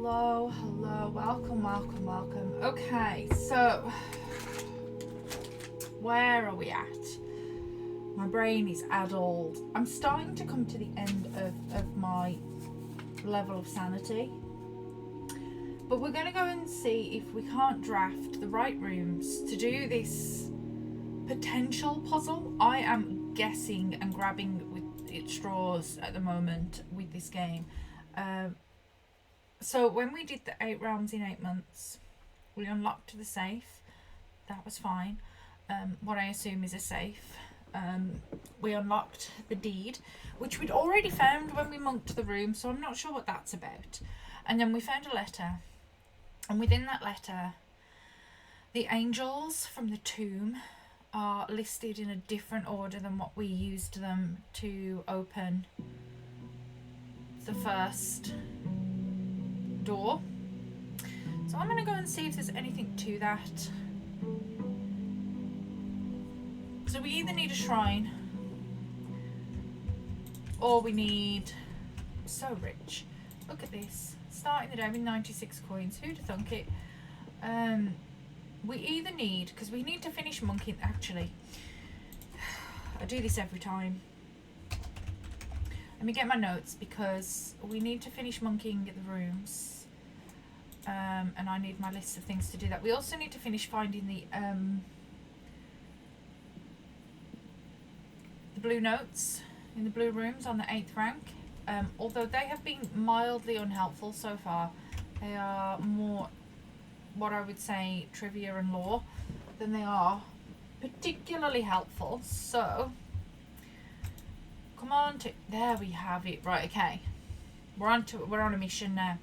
Hello, hello, welcome, welcome, welcome. Okay, so where are we at? My brain is addled. I'm starting to come to the end of my level of sanity. But we're going to go and see if we can't draft the right rooms to do this potential puzzle. I am guessing and grabbing with straws at the moment with this game. So when we did the 8 rounds in 8 months, we unlocked the safe. That was fine. What I assume is a safe. We unlocked the deed, which we'd already found when we monked the room, so I'm not sure what that's about. And then we found a letter, and within that letter, the angels from the tomb are listed in a different order than what we used them to open the first door. So I'm going to go and see if there's anything to that. So we either need a shrine or we need... So rich. Look at this. Starting the day with 96 coins. Who'd have thunk it? We either need... Because we need to finish monking... Actually, I do this every time. Let me get my notes because we need to finish monkeying the rooms. And I need my list of things to do that. We also need to finish finding the blue notes in the blue rooms on the 8th rank. Although they have been mildly unhelpful so far. They are more what I would say trivia and lore than they are particularly helpful. So come on to... There we have it. Right, okay. We're on a mission now.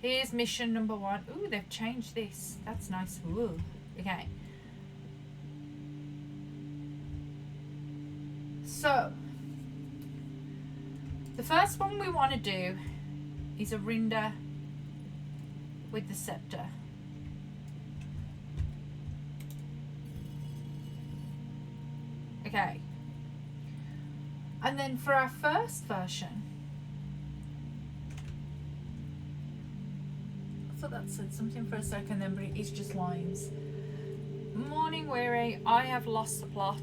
Here's mission number 1. Ooh, they've changed this. That's nice. Ooh, okay. So, the first one we want to do is a Rinda with the scepter. Okay. And then for our first version, I thought that said something for a second then, but it is just lines. Morning weary, I have lost the plot.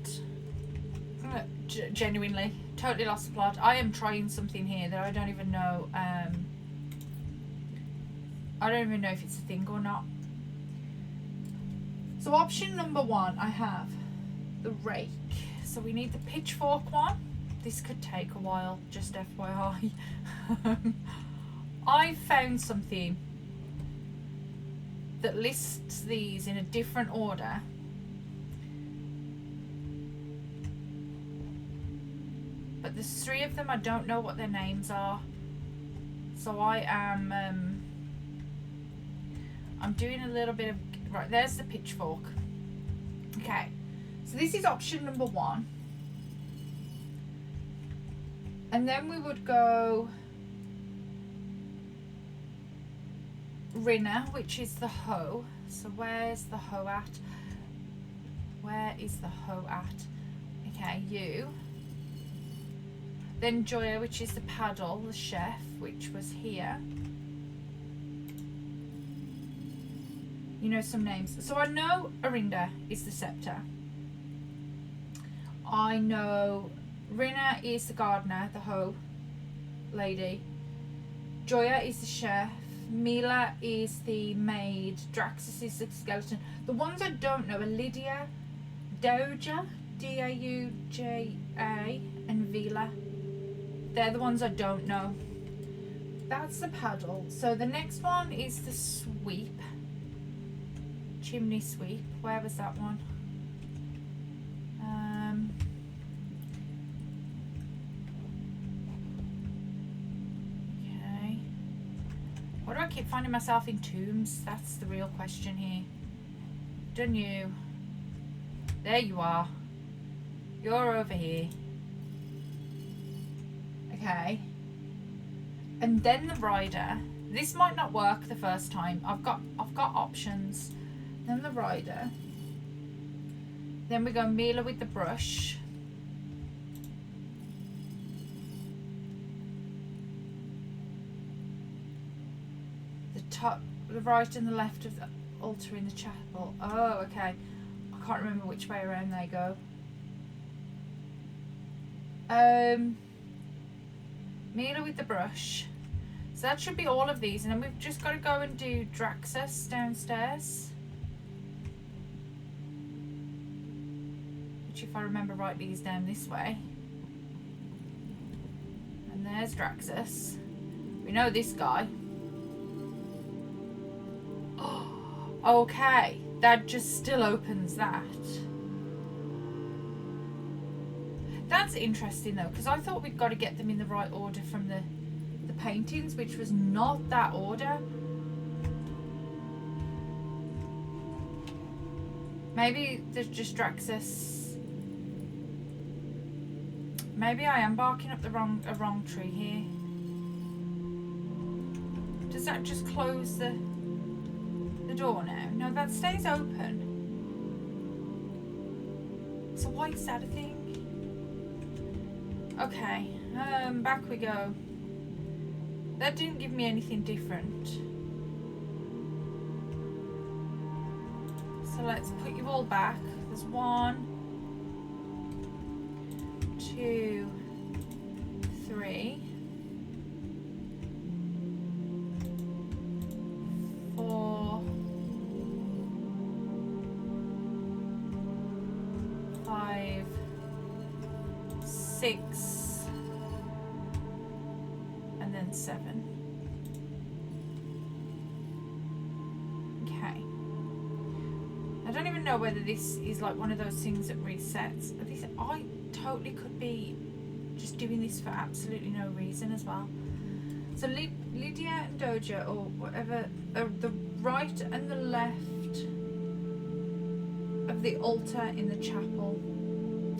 Genuinely, totally lost the plot. I am trying something here that I don't even know. I don't even know if it's a thing or not. So option number 1, I have the rake. So we need the pitchfork one. This could take a while, just FYI. I found something that lists these in a different order. But there's 3 of them, I don't know what their names are. So I am I'm doing a little bit of... Right, there's the pitchfork. Okay, so this is option number 1. And then we would go Rinna, which is the hoe. So where's the hoe at? Where is the hoe at? Okay, you. Then Joya, which is the paddle, the chef, which was here. You know some names. So I know Arinda is the scepter. I know Rinna is the gardener, the hoe lady. Joya is the chef. Mila is the maid. Draxus is the skeleton. The ones I don't know are Lydia, Doja, D-A-U-J-A, and Vila. They're the ones I don't know. That's the paddle. So the next one is the sweep. Chimney sweep. Where was that one? Okay. Why do I keep finding myself in tombs? That's the real question here. Done you. There you are. You're over here. Okay. And then the rider. This might not work the first time. I've got options. Then the rider. Then we go Mila with the brush. The top, the right and the left of the altar in the chapel. Oh, okay. I can't remember which way around they go. Mila with the brush. So that should be all of these, and then we've just got to go and do Draxus downstairs. Which, if I remember rightly, is down this way. And there's Draxus. We know this guy. Okay, that just still opens that. That's interesting though, because I thought we'd got to get them in the right order from the paintings, which was not that order. Maybe there's just Draxus. Maybe I am barking up a wrong tree here. Does that just close the door now? No, that stays open. So why is that a thing? Okay, back we go. That didn't give me anything different. So let's put you all back. There's 1, 2, 3, 4, 5, 6, and then 7. Okay. I don't even know whether this is like one of those things that resets. This, I totally could be just doing this for absolutely no reason as well. So Lydia and Doja, or whatever, are the right and the left of the altar in the chapel.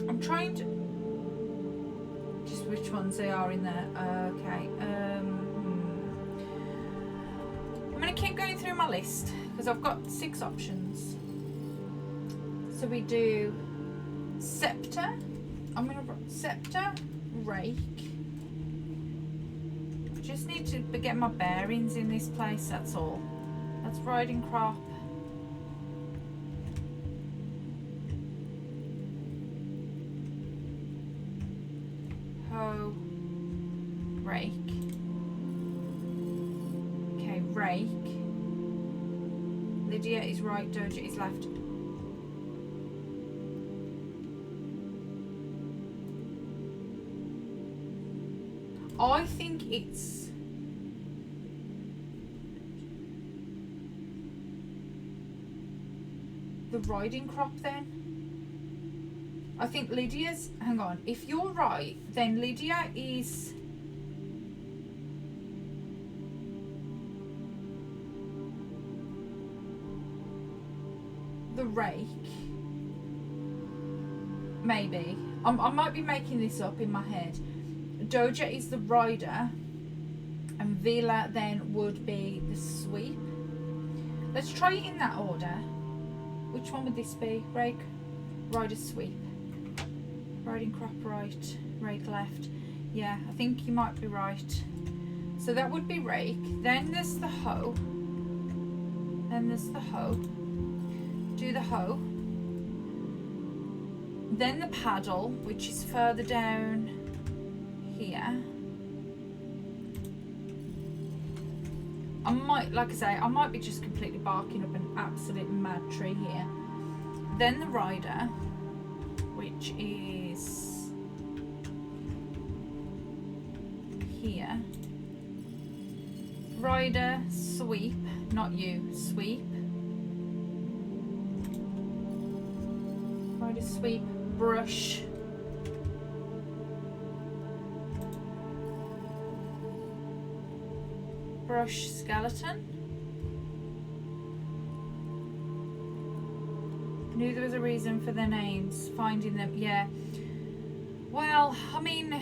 I'm trying to just which ones they are in there. Okay. I'm gonna keep going through my list because I've got 6 options. So we do scepter. I'm gonna scepter, rake. I just need to get my bearings in this place. That's all. That's riding crop. Hoe, rake. Okay, rake. Lydia is right, Doja is left. I think it's the riding crop then. I think Lydia's, hang on, if you're right, then Lydia is the rake. Maybe. I might be making this up in my head. Doja is the rider, and Vila then would be the sweep. Let's try it in that order. Which one would this be? Rake, rider, sweep. Riding crop right, rake left. Yeah, I think you might be right. So that would be rake. Then there's the hoe. Then there's the hoe. Do the hoe. Then the paddle, which is further down here. I might, like I say, I might be just completely barking up an absolute mad tree here. Then the rider, which is here. Rider, sweep, not you, sweep. Rider, sweep, brush. Brush, skeleton. Knew there was a reason for their names. Finding them, yeah. Well, I mean,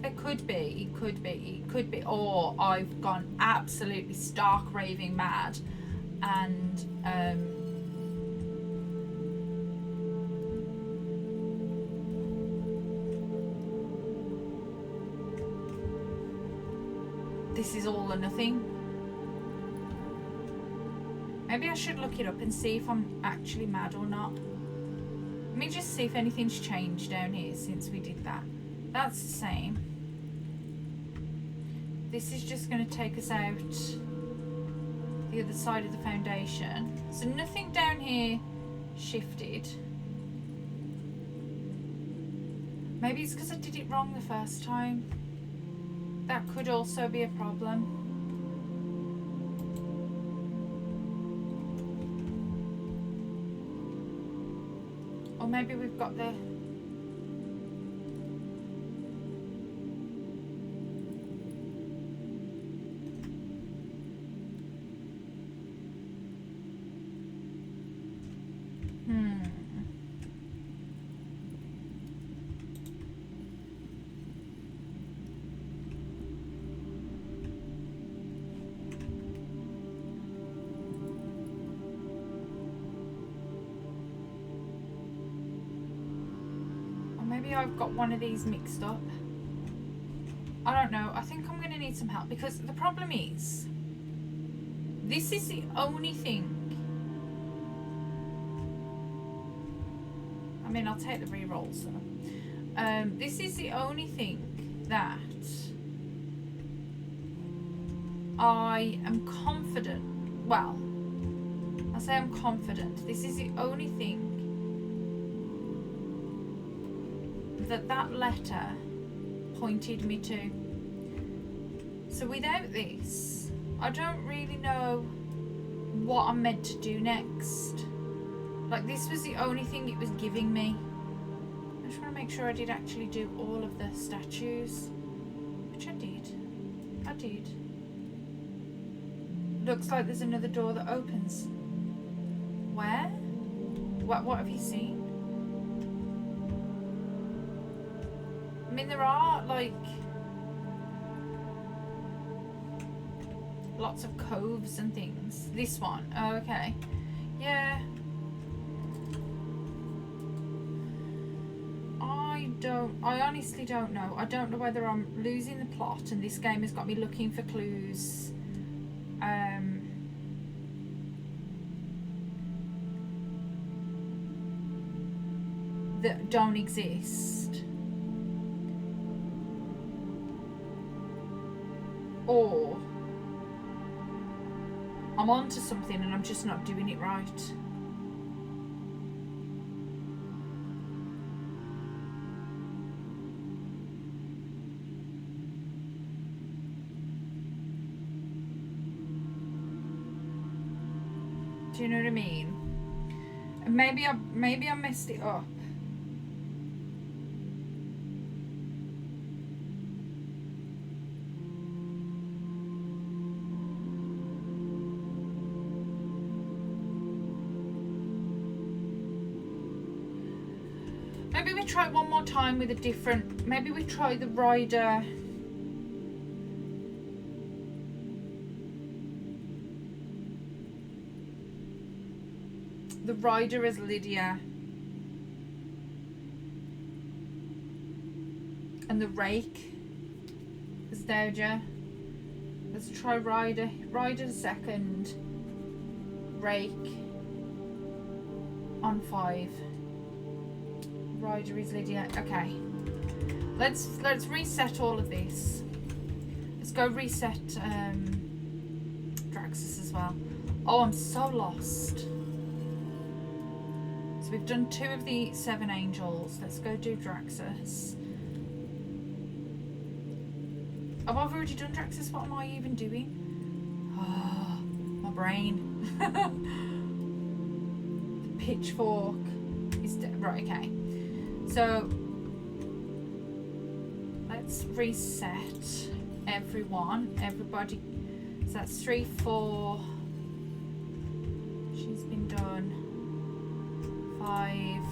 it could be, or I've gone absolutely stark raving mad, and this is all or nothing. Maybe I should look it up and see if I'm actually mad or not. Let me just see if anything's changed down here since we did that. That's the same. This is just going to take us out the other side of the foundation. So nothing down here shifted. Maybe it's because I did it wrong the first time. That could also be a problem. Or maybe we've got the... Maybe I've got one of these mixed up. I don't know. I think I'm going to need some help because the problem is this is the only thing. I mean, I'll take the re-rolls though. This is the only thing that I am confident. Well, I say I'm confident. This is the only thing that letter pointed me to. So without this, I don't really know what I'm meant to do next. Like, this was the only thing it was giving me. I just want to make sure I did actually do all of the statues, which I did. I did. Looks like there's another door that opens. Where? What have you seen? I mean, there are, like, lots of coves and things. This one. Oh, okay. Yeah. I honestly don't know. I don't know whether I'm losing the plot and this game has got me looking for clues. That don't exist. Or I'm onto something and I'm just not doing it right. Do you know what I mean? And maybe I messed it up. Maybe we try it one more time with a different... Maybe we try the rider... The rider as Lydia. And the rake as Doja. Let's try rider. Rider second. Rake on 5. Rider is Lydia. Okay. Let's reset all of this. Let's go reset Draxus as well. Oh, I'm so lost. So we've done 2 of the 7 angels. Let's go do Draxus. Oh, I've already done Draxus. What am I even doing? Oh, my brain. The pitchfork is right. Okay. So let's reset everybody. So that's 3, 4. She's been done. 5,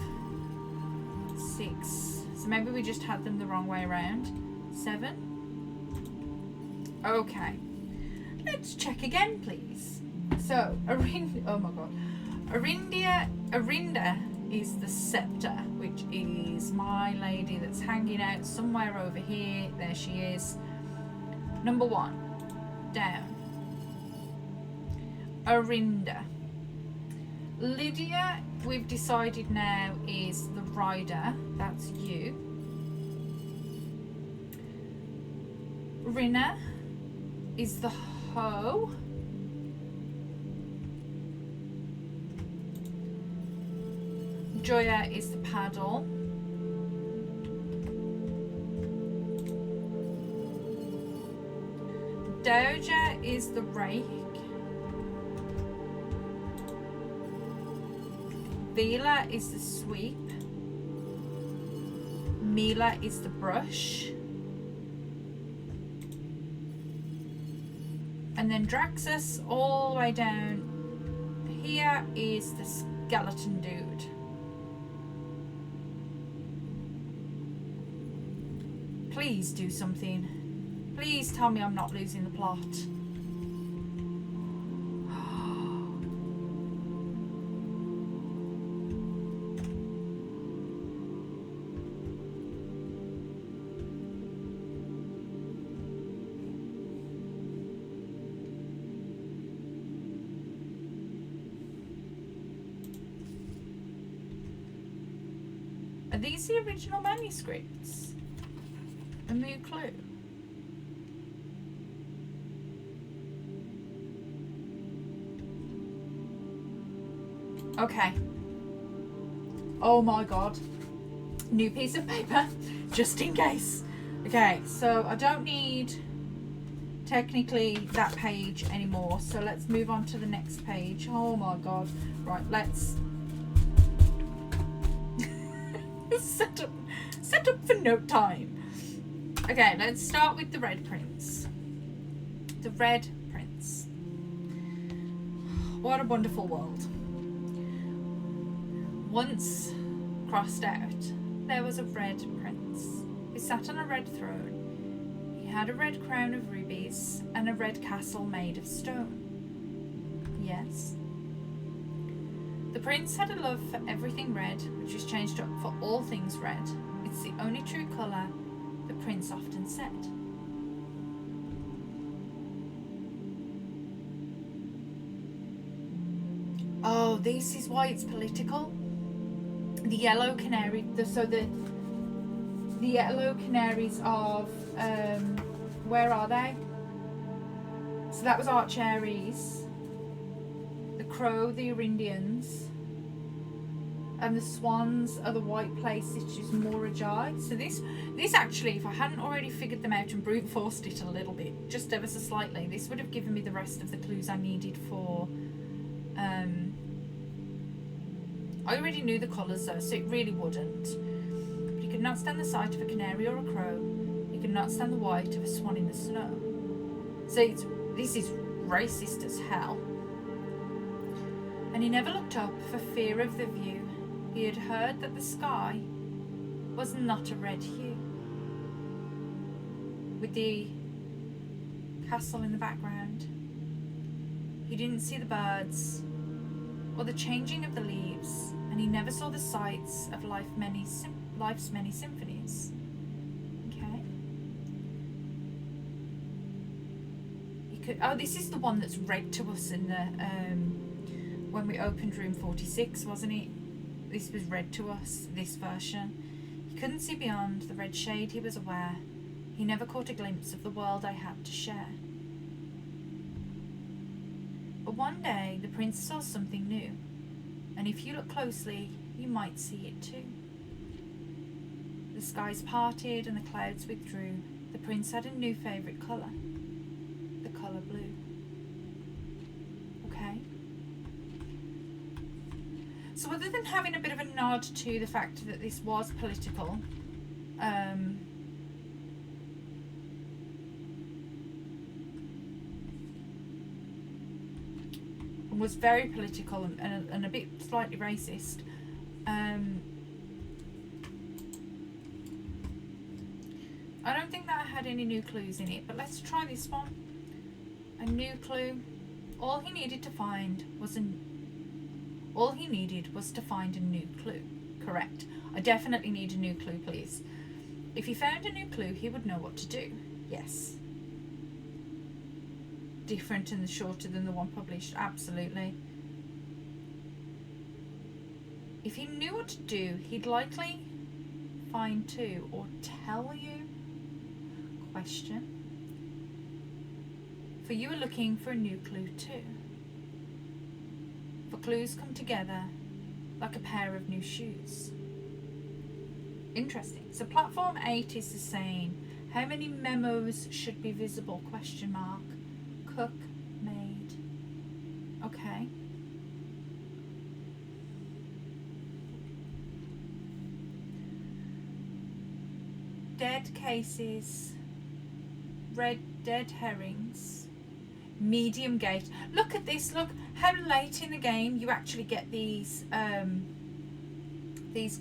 6. So maybe we just had them the wrong way around. 7. Okay. Let's check again, please. So oh my god. Arinda is the scepter, which is my lady that's hanging out somewhere over here. There she is. Number 1 down. Arinda. Lydia, we've decided now, is the rider. That's you. Rinna is the hoe. Joya is the paddle. Doja is the rake. Vila is the sweep. Mila is the brush. And then Draxus, all the way down here, is the skeleton dude. Please do something. Please tell me I'm not losing the plot. Are these the original manuscripts? A new clue. Okay. Oh my god. New piece of paper, just in case. Okay, so I don't need technically that page anymore. So let's move on to the next page. Oh my god. Right, let's set up for note time. Okay, let's start with the Red Prince. The Red Prince. What a wonderful world. Once crossed out, there was a Red Prince who sat on a red throne. He had a red crown of rubies and a red castle made of stone. Yes. The prince had a love for everything red, which was changed up for all things red. It's the only true colour, the prince often said. Oh, this is why it's political. The yellow canary, the yellow canaries of, where are they? So that was Archeries. The crow, the Arindians. And the swans are the white place, which is Morajai. So this actually, if I hadn't already figured them out and brute forced it a little bit, just ever so slightly, this would have given me the rest of the clues I needed for, I already knew the colours though, so it really wouldn't. But he could not stand the sight of a canary or a crow. He could not stand the white of a swan in the snow. So this is racist as hell. And he never looked up for fear of the view. He had heard that the sky was not a red hue. With the castle in the background, he didn't see the birds or the changing of the leaves, and he never saw the sights of life's many symphonies. Okay. He could. Oh, this is the one that's read to us in the when we opened room 46, wasn't it? This was read to us, this version. He couldn't see beyond the red shade, he was aware. He never caught a glimpse of the world I had to share. But one day, the prince saw something new, and if you look closely, you might see it too. The skies parted and the clouds withdrew. The prince had a new favourite colour, the colour blue. Okay? So other than having a bit of a nod to the fact that this was political, and was very political and a bit slightly racist, I don't think that I had any new clues in it, but let's try this one. A new clue. All he needed was to find a new clue. Correct. I definitely need a new clue, please. If he found a new clue, he would know what to do. Yes. Different and shorter than the one published. Absolutely. If he knew what to do, he'd likely find two or tell you. Question. For you are looking for a new clue too. For clues come together like a pair of new shoes. Interesting. So platform 8 is the saying, how many memos should be visible? Question mark. Cook, maid. Okay. Dead cases, red dead herrings, medium gate. Look at this, look how late in the game you actually get these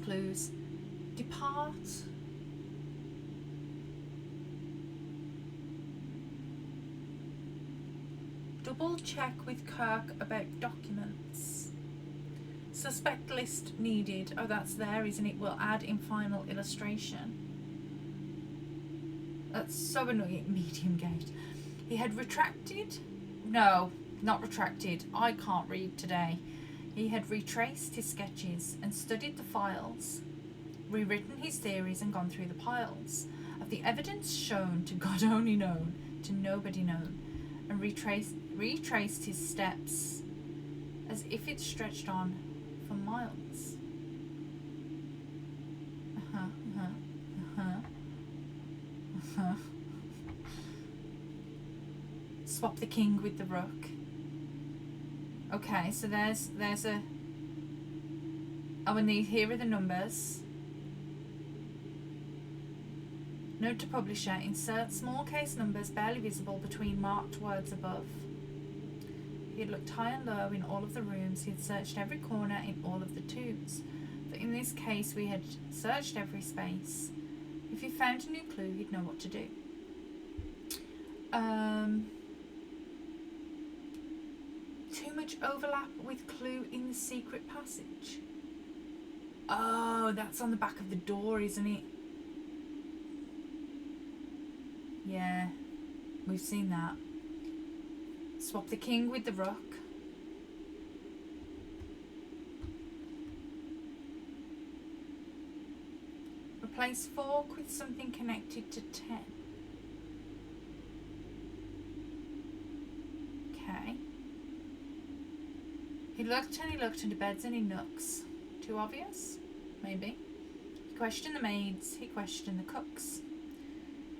clues. Depart. Double check with Kirk about documents. Suspect list needed. Oh, that's there, isn't it? We'll add in final illustration. That's so annoying. Medium gate. He had retracted? No, not retracted. I can't read today. He had retraced his sketches and studied the files, rewritten his theories and gone through the piles of the evidence shown to God only known, to nobody known, and retraced his steps as if it stretched on for miles. Swap the king with the rook. Okay, so there's a... Oh, and here are the numbers. Note to publisher, insert small case numbers barely visible between marked words above. He had looked high and low in all of the rooms. He had searched every corner in all of the tubes. But in this case, we had searched every space. If he found a new clue, he'd know what to do. Too much overlap with clue in the secret passage. Oh, that's on the back of the door, isn't it? Yeah, we've seen that. Swap the king with the rook. Replace fork with something connected to 10. Okay. He looked and the beds and he nooks. Too obvious? Maybe. He questioned the maids, he questioned the cooks.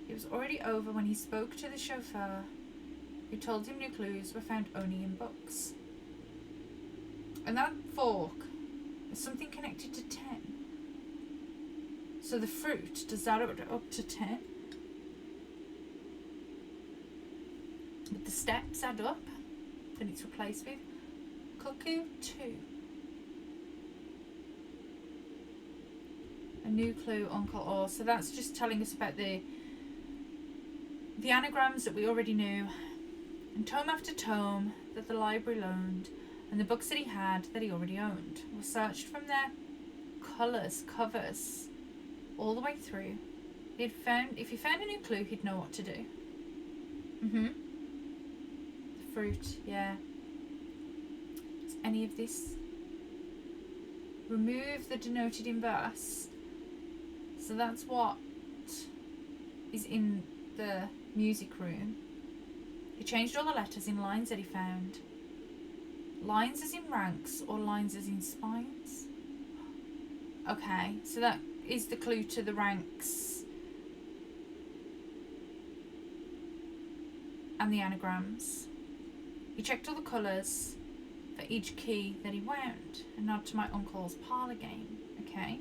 It was already over when he spoke to the chauffeur, who told him new clues were found only in books. And that fork is something connected to 10. So the fruit, does that up to 10? But the steps add up, then it's replaced with cuckoo 2. A new clue, Uncle Orr. So that's just telling us about the anagrams that we already knew, and tome after tome that the library loaned, and the books that he had that he already owned were searched from their covers, all the way through. If he found a new clue, he'd know what to do. The fruit, yeah. Is any of this? Remove the denoted in verse. So that's what is in the music room. He changed all the letters in lines that he found. Lines as in ranks or lines as in spines? Okay, so that is the clue to the ranks and the anagrams. He checked all the colours for each key that he wound. A nod to my uncle's parlour game. Okay.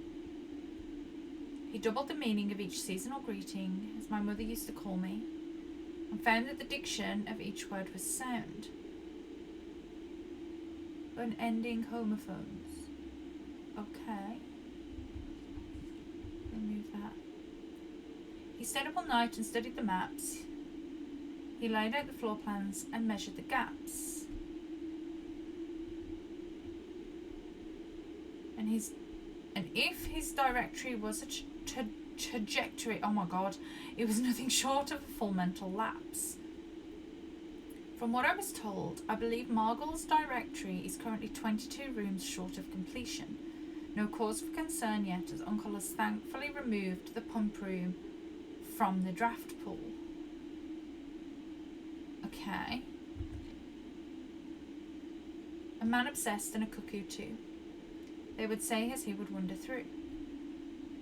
He doubled the meaning of each seasonal greeting, as my mother used to call me, and found that the diction of each word was sound, unending homophones. Okay. Remove that. He stayed up all night and studied the maps. He laid out the floor plans and measured the gaps. And if his directory was a trajectory, oh my god, it was nothing short of a full mental lapse. From what I was told, I believe Margle's directory is currently 22 rooms short of completion. No cause for concern yet, as Uncle has thankfully removed the pump room from the draft pool. Okay. A man obsessed and a cuckoo too. They would say as he would wander through.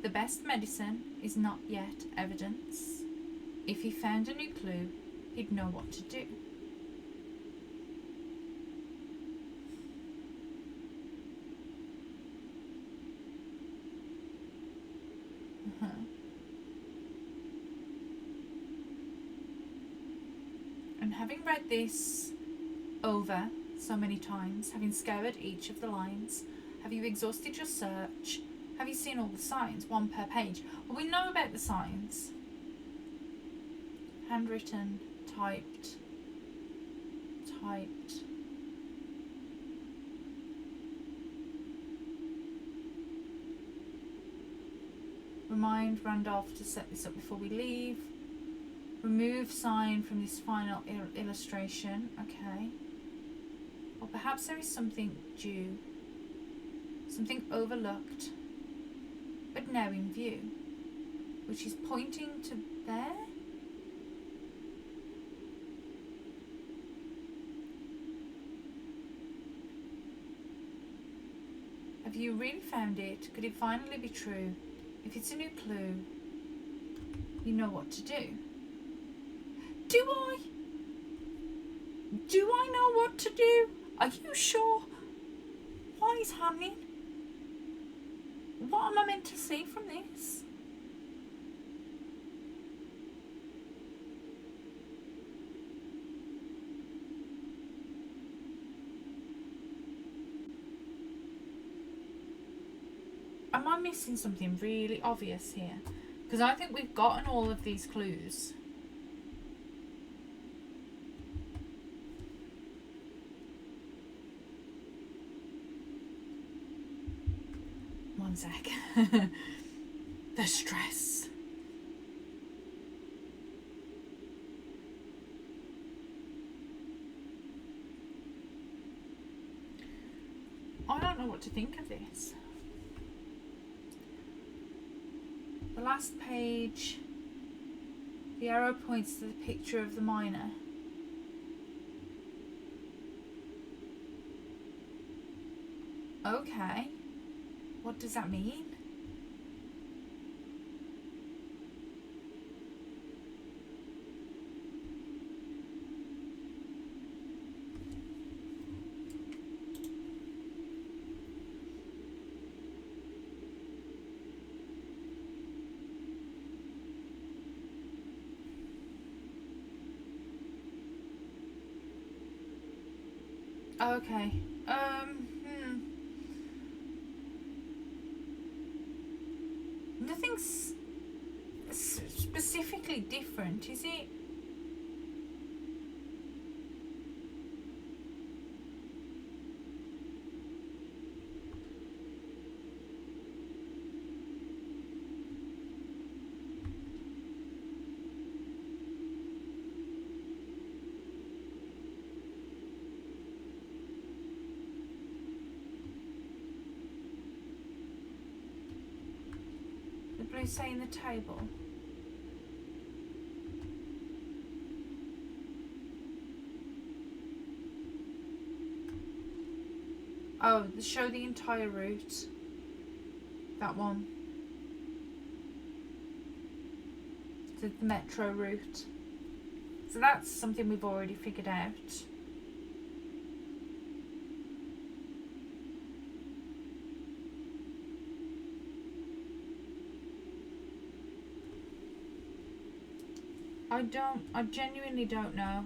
The best medicine is not yet evidence. If he found a new clue, he'd know what to do. And having read this over so many times, having scoured each of the lines, have you exhausted your search? Have you seen all the signs, one per page? Well, we know about the signs. Handwritten, typed. Remind Randolph to set this up before we leave. Remove sign from this final illustration. Okay. Or perhaps there is something due. Something overlooked, but now in view, which is pointing to there? Have you really found it? Could it finally be true? If it's a new clue, you know what to do. Do I? Do I know what to do? Are you sure? Why is happening? What am I meant to see from this? Am I missing something really obvious here? Because I think we've gotten all of these clues. One sec. The stress. I don't know what to think of this. The last page, the arrow points to the picture of the miner. Okay. What does that mean? Okay. Nothing's specifically different, is it? The blue saying the table. Oh, show the entire route. That one. The metro route. So that's something we've already figured out. I genuinely don't know.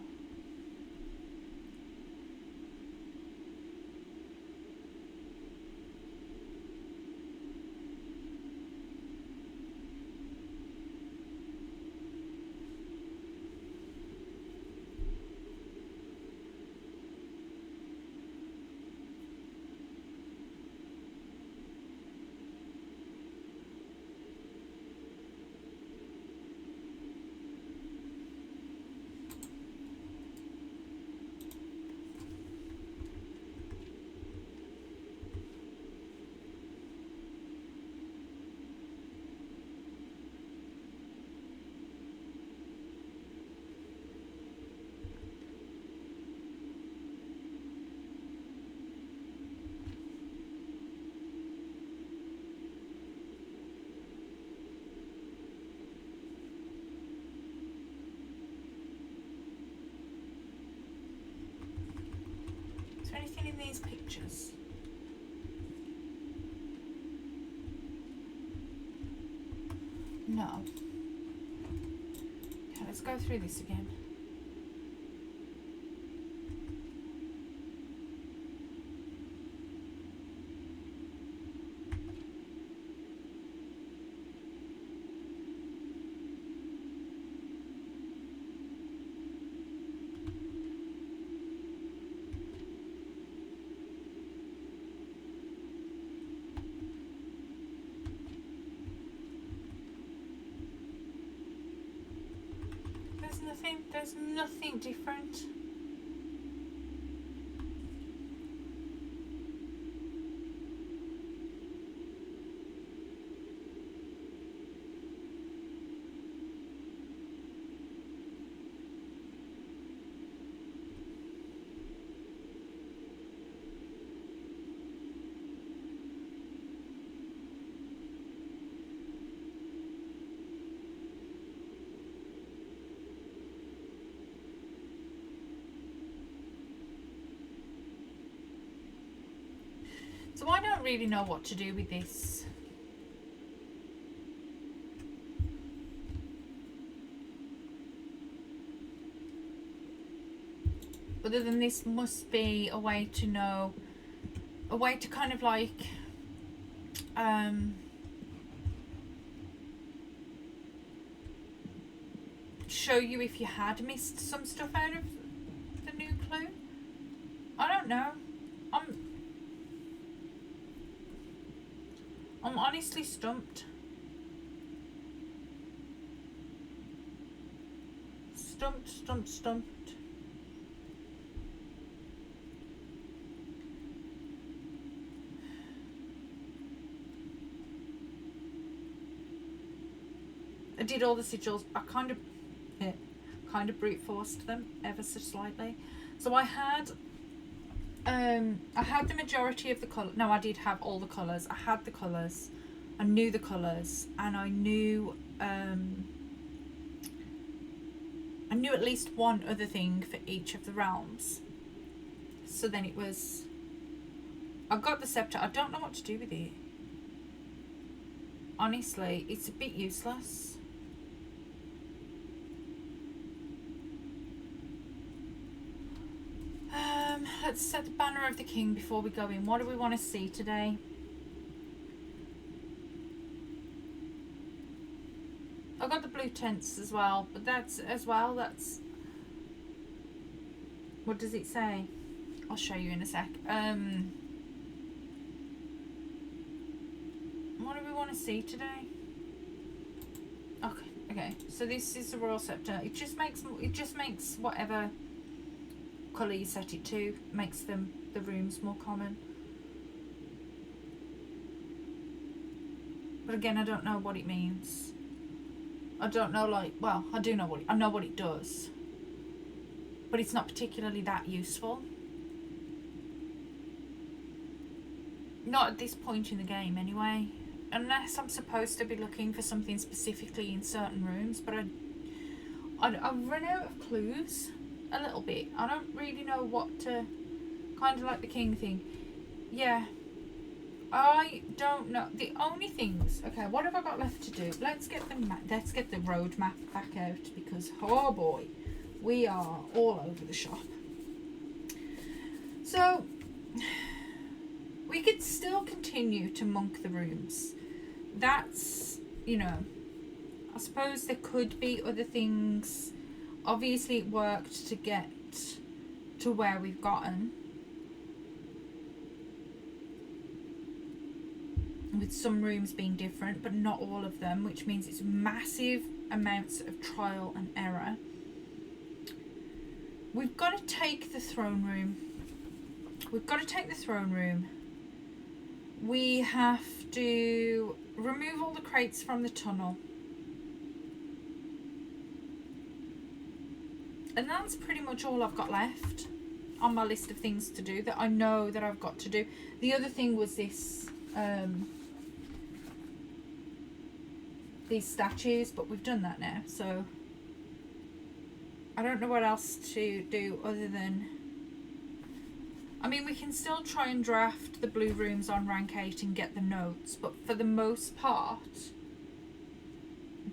pictures. No. Okay, let's go through this again. There's nothing different. So I don't really know what to do with this. Other than this must be a way to know, a way to kind of like show you if you had missed some stuff out of the new clue. I don't know. I'm honestly stumped. Stumped. I did all the sigils. I kind of brute forced them ever so slightly. So I had the majority of the colour. No, I did have all the colours. I had the colours. I knew the colours, and I knew at least one other thing for each of the realms. So then it was, I got the scepter. I don't know what to do with it. Honestly, it's a bit useless. Let's set the banner of the king before we go in. What do we want to see today? I got the blue tents as well, but that's what does it say? I'll show you in a sec. What do we want to see today? Okay. So this is the royal scepter. It just makes whatever colour you set it to, makes the rooms more common. But again, I don't know what it means. I don't know, like, well, I do know I know what it does, but it's not particularly that useful. Not at this point in the game anyway, unless I'm supposed to be looking for something specifically in certain rooms. But I've run out of clues a little bit. I don't really know what to, kind of like the king thing. Yeah, I don't know. The only things, okay, what have I got left to do? Let's get the road map back out, because oh boy, we are all over the shop. So we could still continue to monk the rooms. That's, you know, I suppose there could be other things. Obviously it worked to get to where we've gotten, with some rooms being different, but not all of them, which means it's massive amounts of trial and error. We've got to take the throne room. We have to remove all the crates from the tunnel. And that's pretty much all I've got left on my list of things to do that I know that I've got to do. The other thing was this, these statues, but we've done that now, so I don't know what else to do other than I mean, we can still try and draft the blue rooms on rank 8 and get the notes, but for the most part,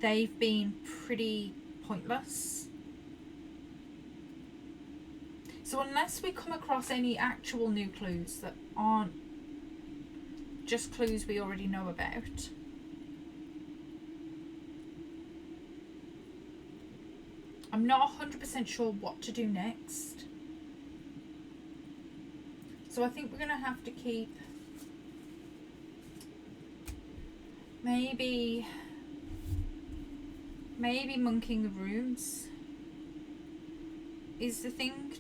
they've been pretty pointless. So unless we come across any actual new clues that aren't just clues we already know about, I'm not 100% sure what to do next. So I think we're going to have to keep maybe monkeying the rooms is the thing.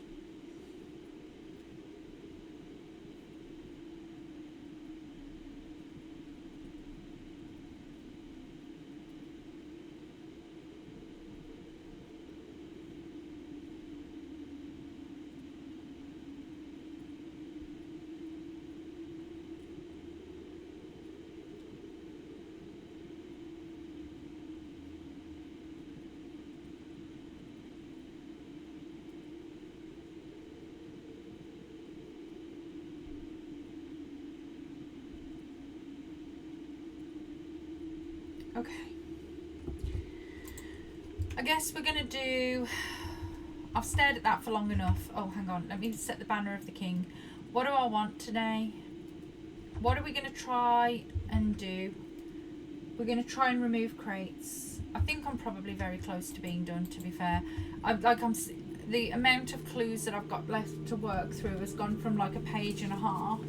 Okay. I guess we're going to do... I've stared at that for long enough. Oh, hang on. Let me set the banner of the king. What do I want today? What are we going to try and do? We're going to try and remove crates. I think I'm probably very close to being done, to be fair. The amount of clues that I've got left to work through has gone from like a page and a half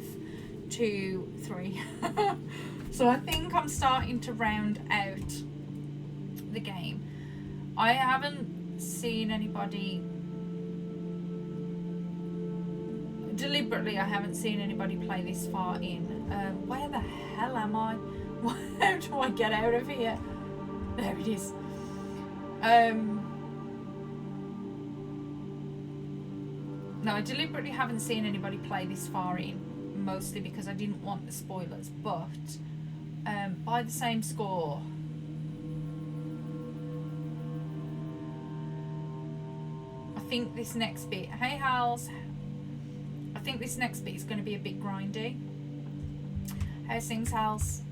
to 3. So I think I'm starting to round out the game. I haven't seen anybody, deliberately I haven't seen anybody play this far in. Where the hell am I? How do I get out of here? There it is. No, I deliberately haven't seen anybody play this far in, mostly because I didn't want the spoilers, but by the same score, I think this next bit, hey Hals, I think this next bit is going to be a bit grindy. How's things, Hals?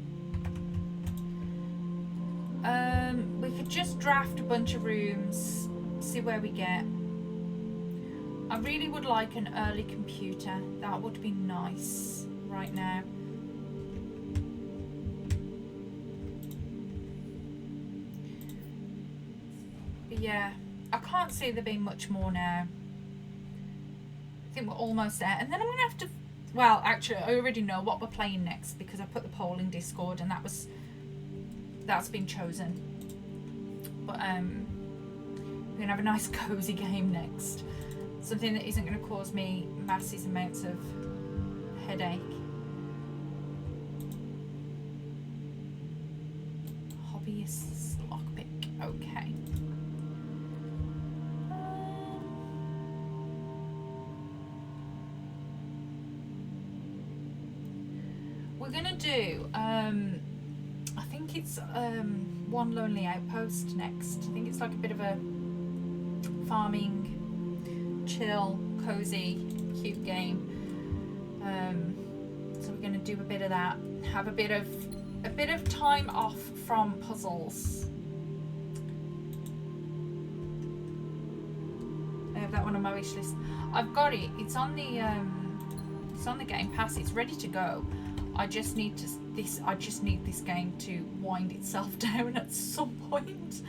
We could just draft a bunch of rooms, see where we get. I really would like an early computer. That would be nice right now. But yeah, I can't see there being much more now. I think we're almost there. And then I'm going to have to... Well, actually, I already know what we're playing next because I put the poll in Discord and that's been chosen. But we're going to have a nice cozy game next. Something that isn't going to cause me massive amounts of headache. Hobbyist's lockpick. Okay. We're going to do, I think it's One Lonely Outpost next. I think it's like a bit of a farming, chill, cozy, cute game. So we're going to do a bit of that. Have a bit of time off from puzzles. I have that one on my wish list. I've got it. It's on the Game Pass. It's ready to go. I just need this game to wind itself down at some point.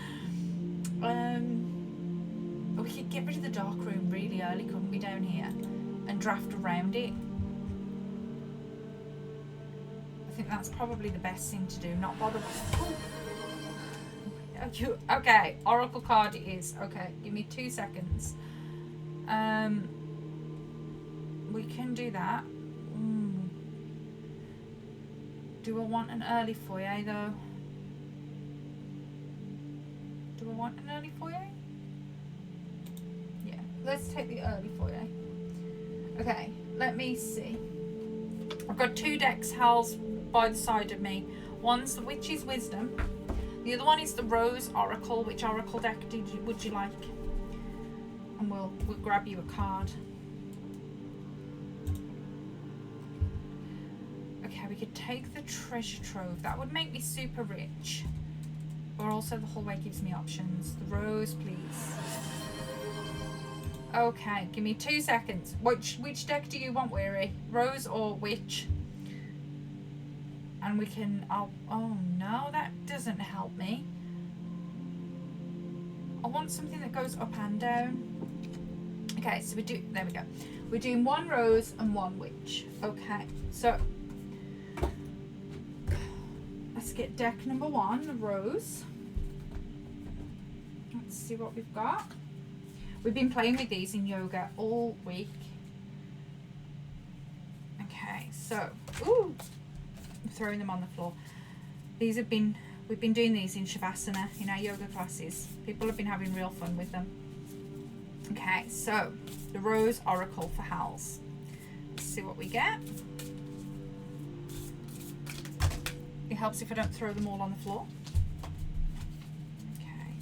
We could get rid of the dark room really early, couldn't we, down here, and draft around it. I think that's probably the best thing to do. Not bother. Okay, Oracle card it is. Okay, give me 2 seconds. We can do that. Do I want an early foyer though? Do I want an early foyer? Yeah, let's take the early foyer. Okay, let me see. I've got 2 decks Hal's by the side of me. One's the Witch's Wisdom. The other one is the Rose Oracle. Which Oracle deck would you like? And we'll grab you a card. Okay, we could take the treasure trove. That would make me super rich. Or also the hallway gives me options. The rose, please. Okay, give me 2 seconds. Which deck do you want, Weary? Rose or witch? And we can... oh no, that doesn't help me. I want something that goes up and down. Okay, so there we go. We're doing 1 rose and 1 witch. Okay, so let's get deck number 1, the rose. Let's see what we've got. We've been playing with these in yoga all week. Okay, so, ooh, I'm throwing them on the floor. We've been doing these in Shavasana in our yoga classes. People have been having real fun with them. Okay, so the Rose Oracle for Hals. Let's see what we get. It helps if I don't throw them all on the floor. Okay,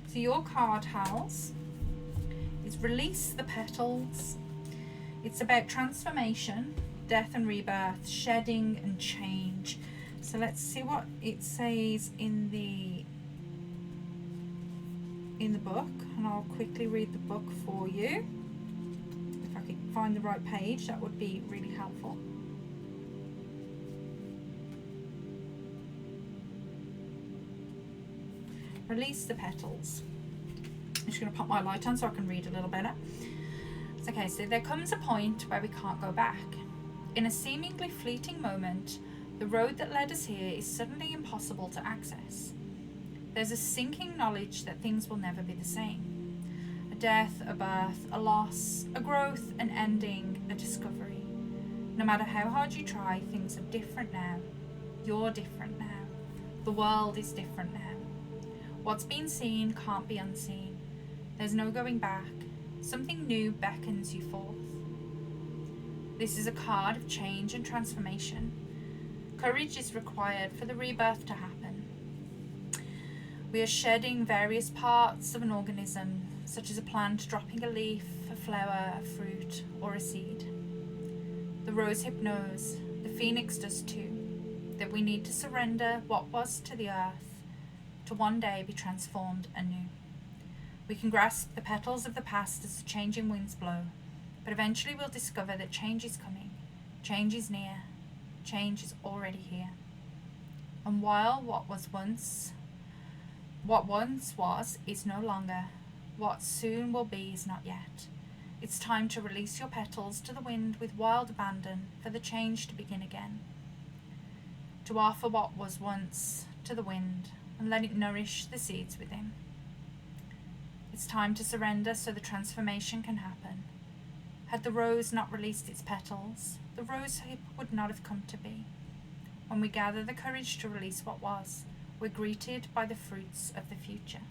so your card, Hals, is Release the Petals. It's about transformation, death and rebirth, shedding and change. So let's see what it says in the book, and I'll quickly read the book for you. If I could find the right page, that would be really helpful. Release the petals. I'm just going to pop my light on so I can read a little better. It's okay, so there comes a point where we can't go back. In a seemingly fleeting moment, the road that led us here is suddenly impossible to access. There's a sinking knowledge that things will never be the same. A death, a birth, a loss, a growth, an ending, a discovery. No matter how hard you try, things are different now. You're different now. The world is different now. What's been seen can't be unseen. There's no going back. Something new beckons you forth. This is a card of change and transformation. Courage is required for the rebirth to happen. We are shedding various parts of an organism, such as a plant dropping a leaf, a flower, a fruit, or a seed. The rosehip knows, the phoenix does too, that we need to surrender what was to the earth, to one day be transformed anew. We can grasp the petals of the past as the changing winds blow, but eventually we'll discover that change is coming, change is near, change is already here. And while what once was is no longer, what soon will be is not yet. It's time to release your petals to the wind with wild abandon for the change to begin again. To offer what was once to the wind and let it nourish the seeds within. It's time to surrender so the transformation can happen. Had the rose not released its petals, the rosehip would not have come to be. When we gather the courage to release what was, we're greeted by the fruits of the future.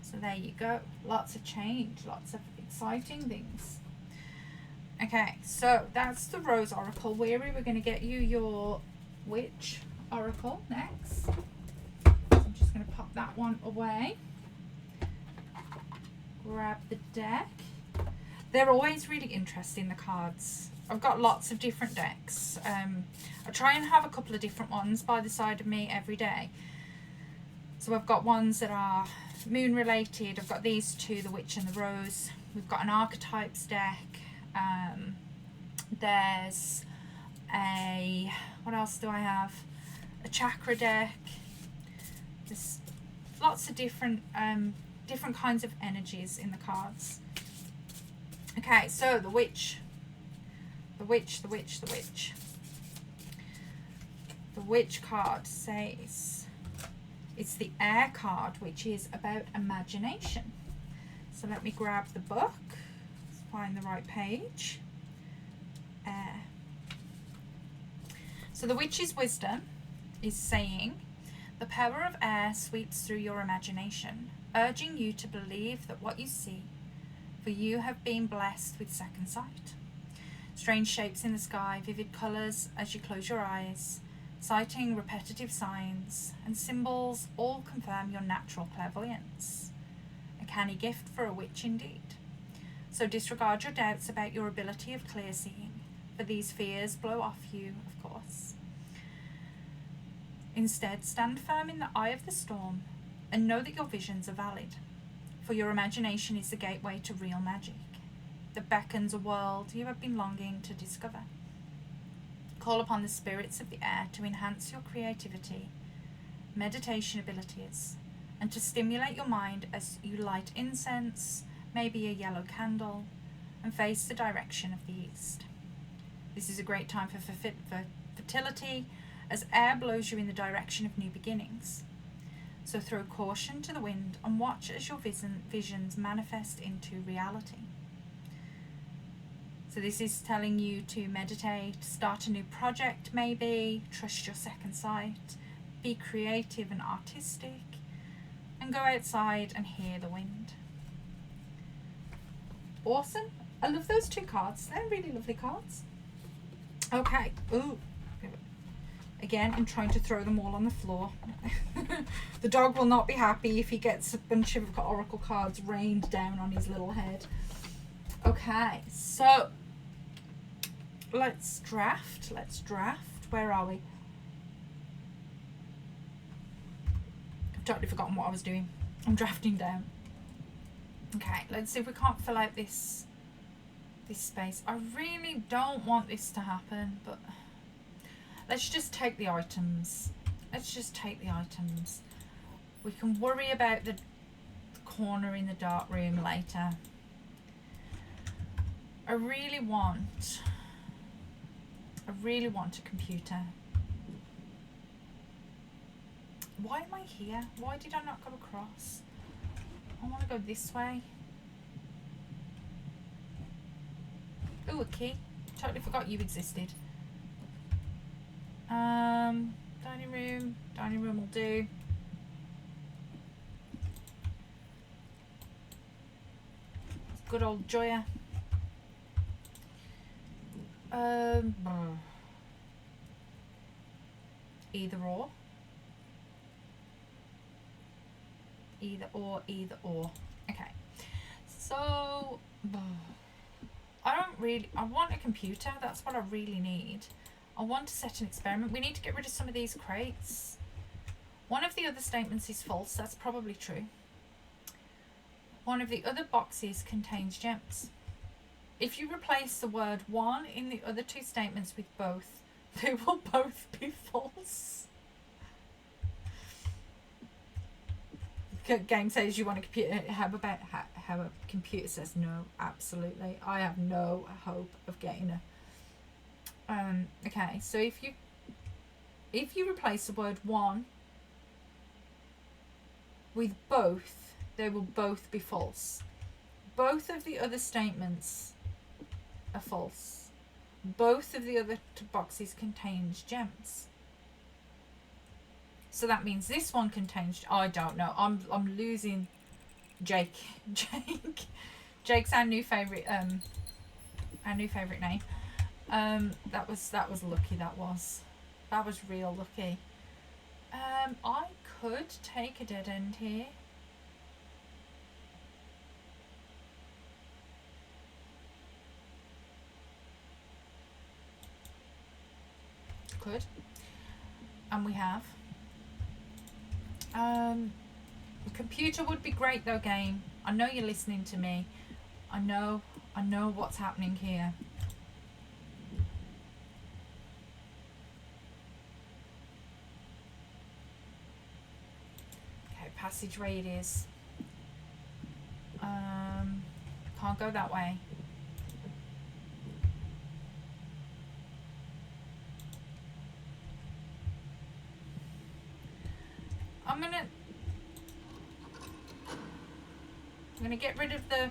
So there you go. Lots of change, lots of exciting things. Okay, so that's the Rose Oracle. Weary, we're going to get you your Witch Oracle next. So I'm just going to pop that one away. Grab the deck. They're always really interesting, the cards. I've got lots of different decks. I try and have a couple of different ones by the side of me every day. So I've got ones that are moon related. I've got these two, the Witch and the Rose. We've got an archetypes deck. There's a, what else do I have? A chakra deck. There's lots of different kinds of energies in the cards. Okay, so the Witch. The Witch, the Witch, the Witch. The Witch card says it's the Air card, which is about imagination. So let me grab the book. Let's find the right page. Air. So the Witch's wisdom is saying, the power of air sweeps through your imagination, urging you to believe that what you see, for you have been blessed with second sight. Strange shapes in the sky, vivid colours as you close your eyes, citing repetitive signs and symbols all confirm your natural clairvoyance. A canny gift for a witch indeed. So disregard your doubts about your ability of clear seeing, these fears blow off you, of course. Instead, stand firm in the eye of the storm and know that your visions are valid, for your imagination is the gateway to real magic that beckons a world you have been longing to discover. Call upon the spirits of the air to enhance your creativity, meditation abilities, and to stimulate your mind as you light incense, maybe a yellow candle, and face the direction of the east. This is a great time for fertility, as air blows you in the direction of new beginnings. So throw caution to the wind and watch as your visions manifest into reality. So this is telling you to meditate, start a new project maybe, trust your second sight, be creative and artistic, and go outside and hear the wind. Awesome. I love those two cards. They're really lovely cards. Okay. Ooh. Again, I'm trying to throw them all on the floor. The dog will not be happy if he gets a bunch of oracle cards rained down on his little head. Okay, so let's draft. Where are we? I've totally forgotten what I was doing. I'm drafting down. Okay, let's see if we can't fill out this space. I really don't want this to happen, but let's just take the items. We can worry about the corner in the dark room later. I really want a computer. Why am I here? Why did I not go across? I want to go this way. Ooh, a key. Totally forgot you existed. Dining room. Dining room will do. Good old Joya. Either or. Either or. Okay. So, I want a computer. That's what I really need. I want to set an experiment. We need to get rid of some of these crates. One of the other statements is false. That's probably true. One of the other boxes contains gems. If you replace the word one in the other two statements with both, they will both be false. Game says you want a computer. How about how a computer says no? Absolutely. I have no hope of getting a. Okay, so if you replace the word one with both, they will both be false. Both of the other statements are false. Both of the other boxes contains gems. So that means this one contains. I don't know. I'm losing. Jake. Jake's our new favorite. Our new favorite name. That was lucky. That was real lucky. I could take a dead end here. Could. And we have. The computer would be great though, game. I know you're listening to me. I know what's happening here. Okay, passageway it is. Can't go that way. I'm gonna get rid of the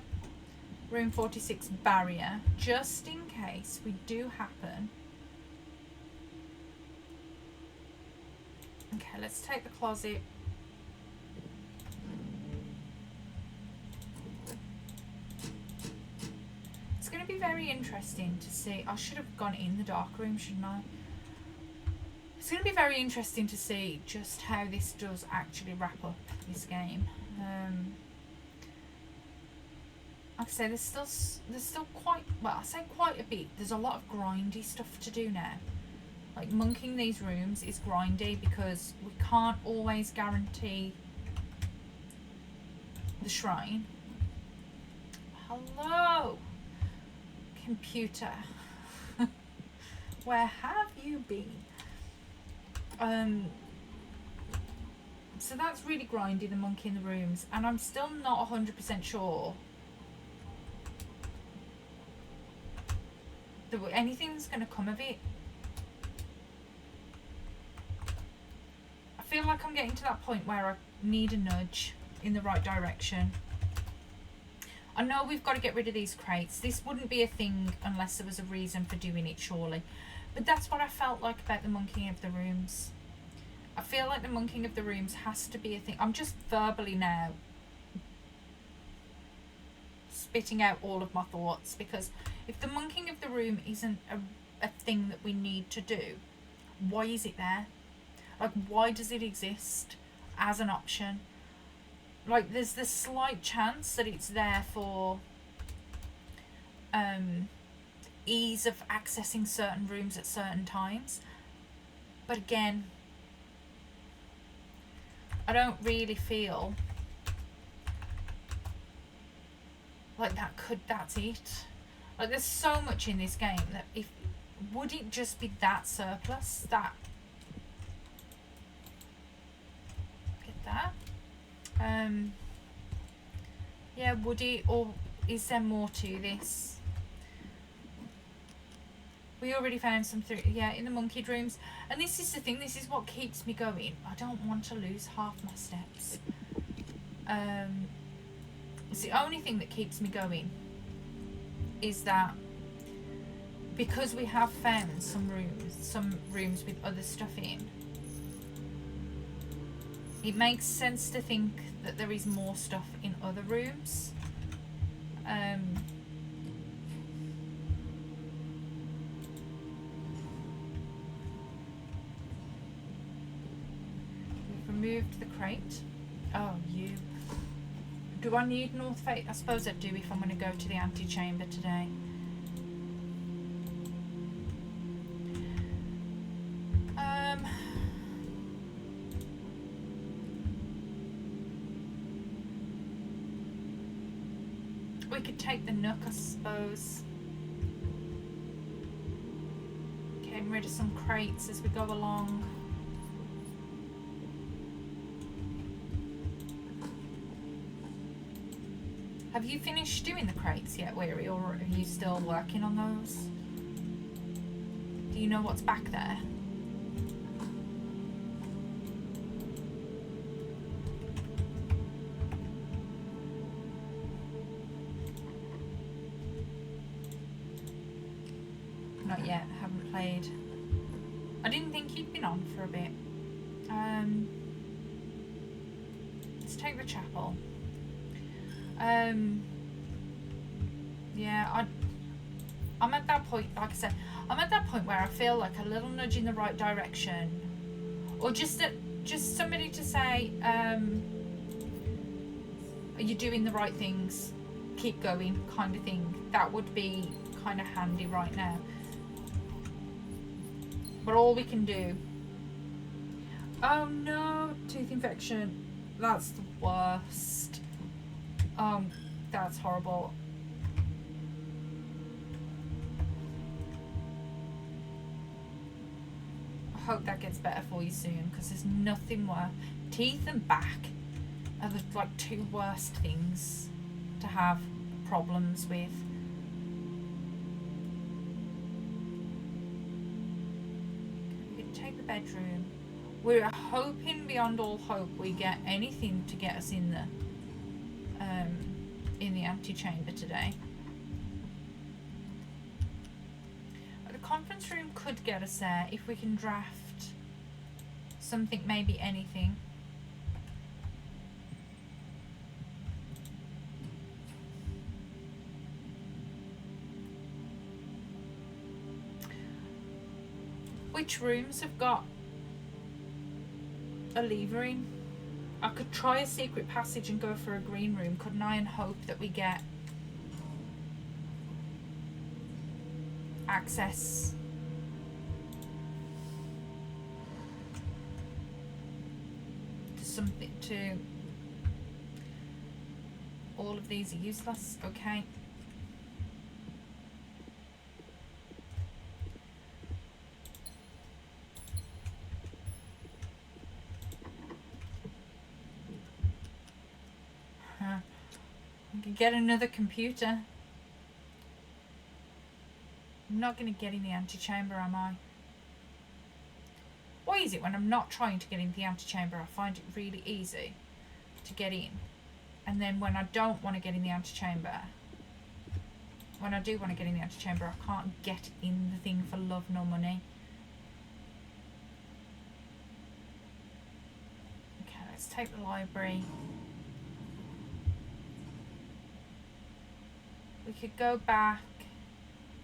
room 46 barrier just in case we do happen. Okay, let's take the closet. It's gonna be very interesting to see. I should have gone in the dark room, shouldn't I? It's going to be very interesting to see just how this does actually wrap up this game. like I say, there's still quite, well, I say quite a bit. There's a lot of grindy stuff to do now. Like monking these rooms is grindy because we can't always guarantee the shrine. Hello, computer. Where have you been? So that's really grindy, the monkey in the rooms, and I'm still not 100% sure that anything's going to come of it. I feel like I'm getting to that point where I need a nudge in the right direction. I know we've got to get rid of these crates. This wouldn't be a thing unless there was a reason for doing it, surely. But that's what I felt like about the monkeying of the rooms. I feel like the monkeying of the rooms has to be a thing. I'm just verbally now spitting out all of my thoughts, because if the monkeying of the room isn't a thing that we need to do, why is it there? Like, why does it exist as an option? Like, there's this slight chance that it's there for ease of accessing certain rooms at certain times, but again, I don't really feel like that's it. Like, there's so much in this game that would it just be that surplus, that, get that, yeah, would it, or is there more to this? We already found some yeah, in the monkeyed rooms. And this is the thing, this is what keeps me going. I don't want to lose half my steps. It's the only thing that keeps me going, is that because we have found some rooms with other stuff in, it makes sense to think that there is more stuff in other rooms. Removed the crate. Oh, you. Do I need North Face? I suppose I do if I'm going to go to the antechamber today. We could take the nook, I suppose. Getting rid of some crates as we go along. Have you finished doing the crates yet, Weary, or are you still working on those? Do you know what's back there? Not yet, haven't played. I didn't think you'd been on for a bit. Let's take the chapel. Yeah, I'm at that point, like I said, I'm at that point where I feel like a little nudge in the right direction, or just somebody to say, are you doing the right things, keep going, kind of thing. That would be kind of handy right now. But all we can do, oh no, tooth infection, that's the worst. That's horrible. I hope that gets better for you soon, because there's nothing worse. Teeth and back are the like two worst things to have problems with. We can take the bedroom. We're hoping beyond all hope we get anything to get us in the antechamber today. The conference room could get us there if we can draft something, maybe anything. Which rooms have got a lever in? I could try a secret passage and go for a green room, couldn't I, and hope that we get access to something. To all of these are useless. Okay. I can get another computer. I'm not going to get in the antechamber, am I? Why is it when I'm not trying to get in the antechamber, I find it really easy to get in? And then when I don't want to get in the antechamber, when I do want to get in the antechamber, I can't get in the thing for love nor money. Okay, let's take the library. We could go back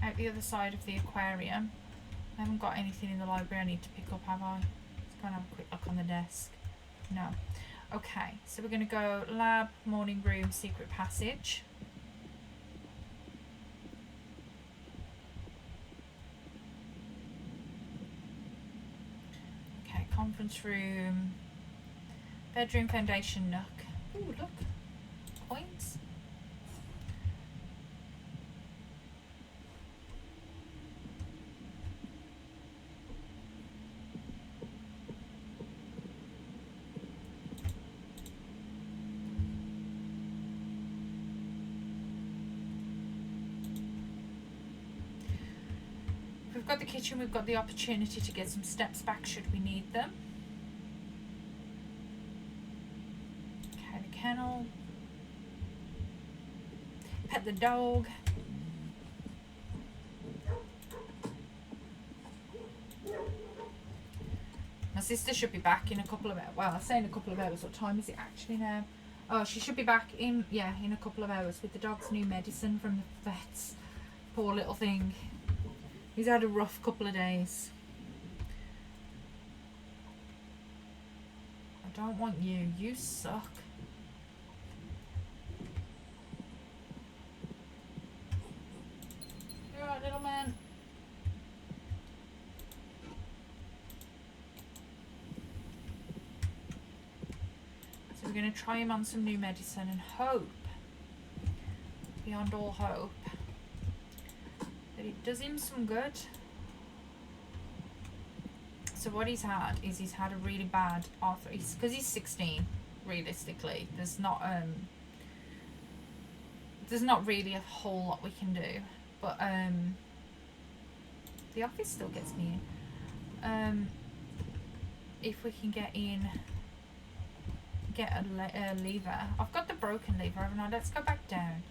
out the other side of the aquarium. I haven't got anything in the library I need to pick up, have I? Let's go and have a quick look on the desk. No. Okay, so we're going to go lab, morning room, secret passage. Okay, conference room, bedroom, foundation nook. Ooh, look, coins. We've got the kitchen, we've got the opportunity to get some steps back should we need them. Okay, the kennel. Pet the dog. My sister should be back in a couple of hours. Well, I say in a couple of hours. What time is it actually now? Oh, she should be back in a couple of hours with the dog's new medicine from the vets. Poor little thing. He's had a rough couple of days. I don't want you. You suck. You alright, little man? So we're going to try him on some new medicine and hope, beyond all hope, that it does him some good. So what he's had is he's had a really bad arthritis, because he's 16. Realistically, there's not really a whole lot we can do, but the office still gets me in. If we can get a lever. I've got the broken lever, haven't I? Let's go back down.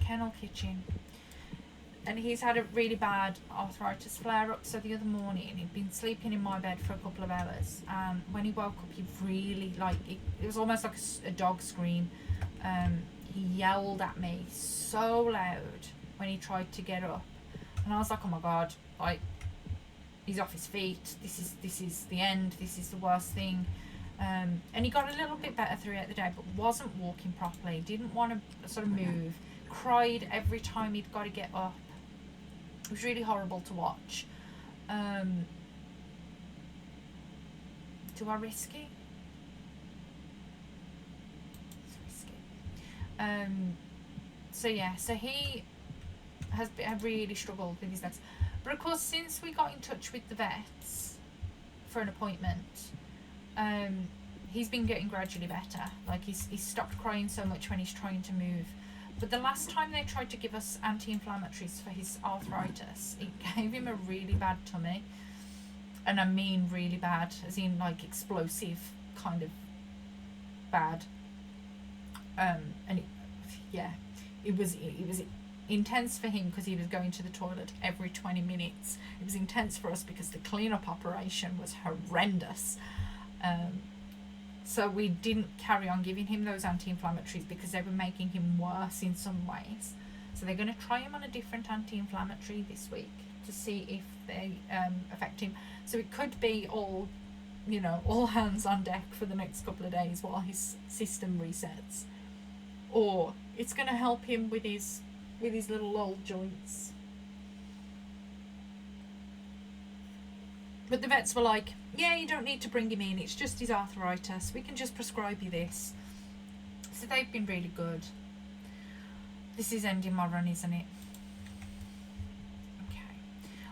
Kennel, kitchen. And he's had a really bad arthritis flare-up, so the other morning he'd been sleeping in my bed for a couple of hours, and when he woke up he really, it was almost like a dog scream. He yelled at me so loud when he tried to get up, and I was like, oh my god, he's off his feet, this is the end, this is the worst thing. And he got a little bit better throughout the day, but wasn't walking properly, didn't want to sort of move, cried every time he'd got to get up. It was really horrible to watch. Do I risk it? It's risky. So he has really struggled with his legs. But of course, since we got in touch with the vets for an appointment, he's been getting gradually better. He's stopped crying so much when he's trying to move. But the last time they tried to give us anti-inflammatories for his arthritis, it gave him a really bad tummy. And I mean really bad, as in explosive kind of bad. It was intense for him because he was going to the toilet every 20 minutes. It was intense for us because the cleanup operation was horrendous. So we didn't carry on giving him those anti-inflammatories because they were making him worse in some ways. So they're going to try him on a different anti-inflammatory this week to see if they affect him. So it could be all hands on deck for the next couple of days while his system resets. Or it's going to help him with his little old joints. But the vets were like, yeah, you don't need to bring him in, it's just his arthritis, we can just prescribe you this. So they've been really good. This is ending my run, isn't it? Okay.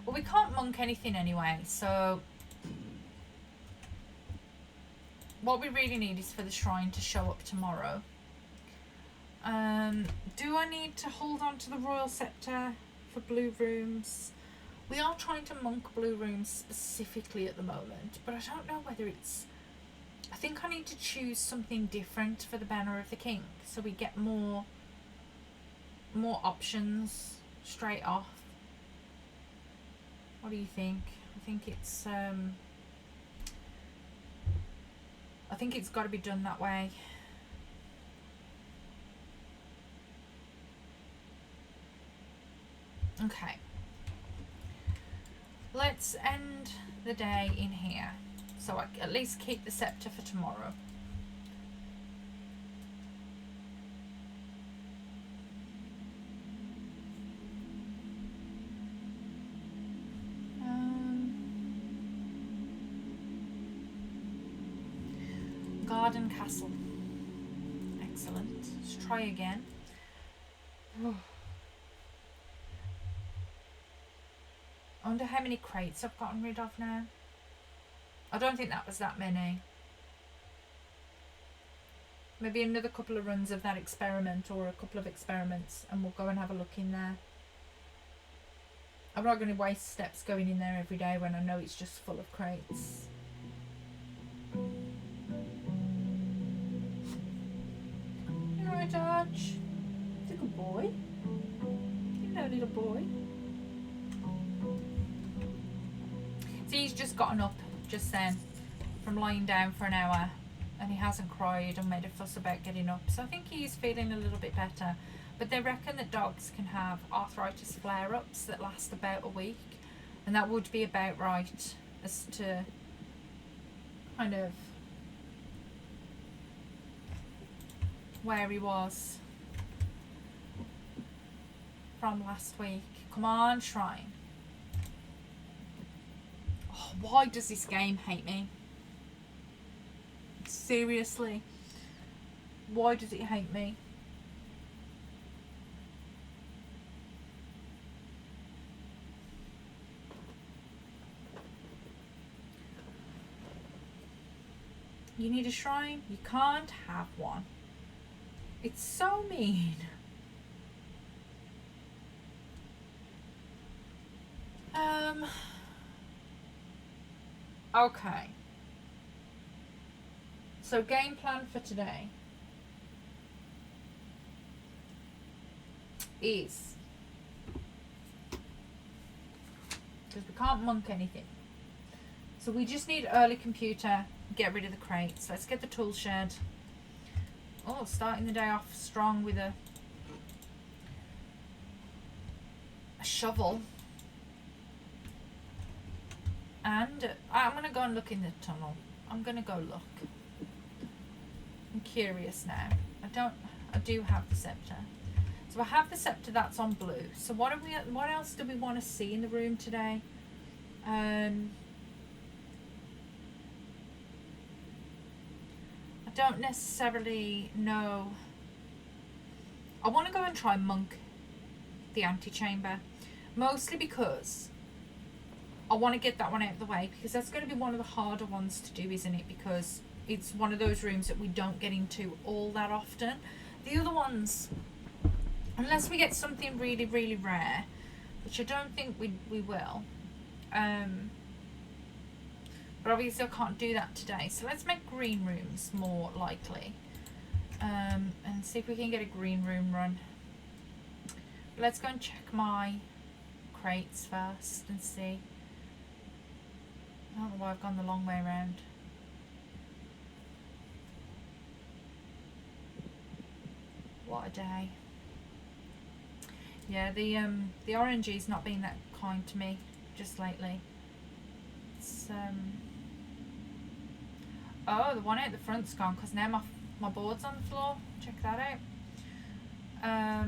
Well, we can't monk anything anyway, so what we really need is for the shrine to show up tomorrow. Do I need to hold on to the royal scepter for blue rooms? We are trying to monk blue rooms specifically at the moment, but I don't know whether it's... I think I need to choose something different for the banner of the king, so we get more options straight off. What do you think? I think it's got to be done that way. Okay. Let's end the day in here, so I at least keep the scepter for tomorrow. Garden castle. Excellent. Let's try again. I wonder how many crates I've gotten rid of now. I don't think that was that many. Maybe another couple of runs of that experiment, or a couple of experiments, and we'll go and have a look in there. I'm not going to waste steps going in there every day when I know it's just full of crates. You alright, Arch? He's a good boy. You know, little boy. See, he's just gotten up just then from lying down for an hour, and he hasn't cried or made a fuss about getting up, so I think he's feeling a little bit better. But they reckon that dogs can have arthritis flare-ups that last about a week, and that would be about right as to kind of where he was from last week. Come on, shrine. Oh, why does this game hate me? Seriously, why does it hate me? You need a shrine? You can't have one. It's so mean. Okay. So game plan for today is, because we can't monk anything, so we just need early computer, get rid of the crates. Let's get the tool shed. Oh, starting the day off strong with a shovel. And I'm going to go and look in the tunnel. I'm going to go look. I'm curious now. I do have the scepter. So I have the scepter that's on blue. So what else do we want to see in the room today? I don't necessarily know. I want to go and try monk the antechamber, mostly because I want to get that one out of the way, because that's going to be one of the harder ones to do, isn't it? Because it's one of those rooms that we don't get into all that often. The other ones, unless we get something really, really rare, which I don't think we will. But obviously I can't do that today. So let's make green rooms more likely. And see if we can get a green room run. But let's go and check my crates first and see. I don't know why I've gone the long way around. What a day. Yeah, the RNG's not been that kind to me just lately. It's oh, the one out the front's gone because now my board's on the floor. Check that out.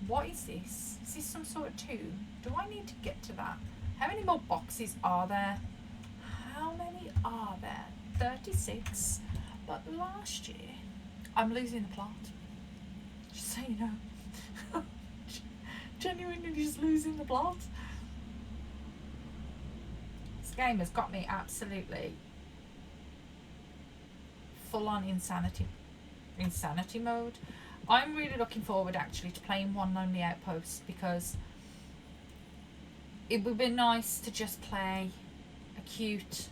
What is this? Is this some sort of tomb? Do I need to get to that? How many more boxes are there? How many are there? 36. But last year, I'm losing the plot. Just so you know. Genuinely just losing the plot. This game has got me absolutely full on insanity mode. I'm really looking forward actually to playing One Lonely Outpost, because it would be nice to just play a cute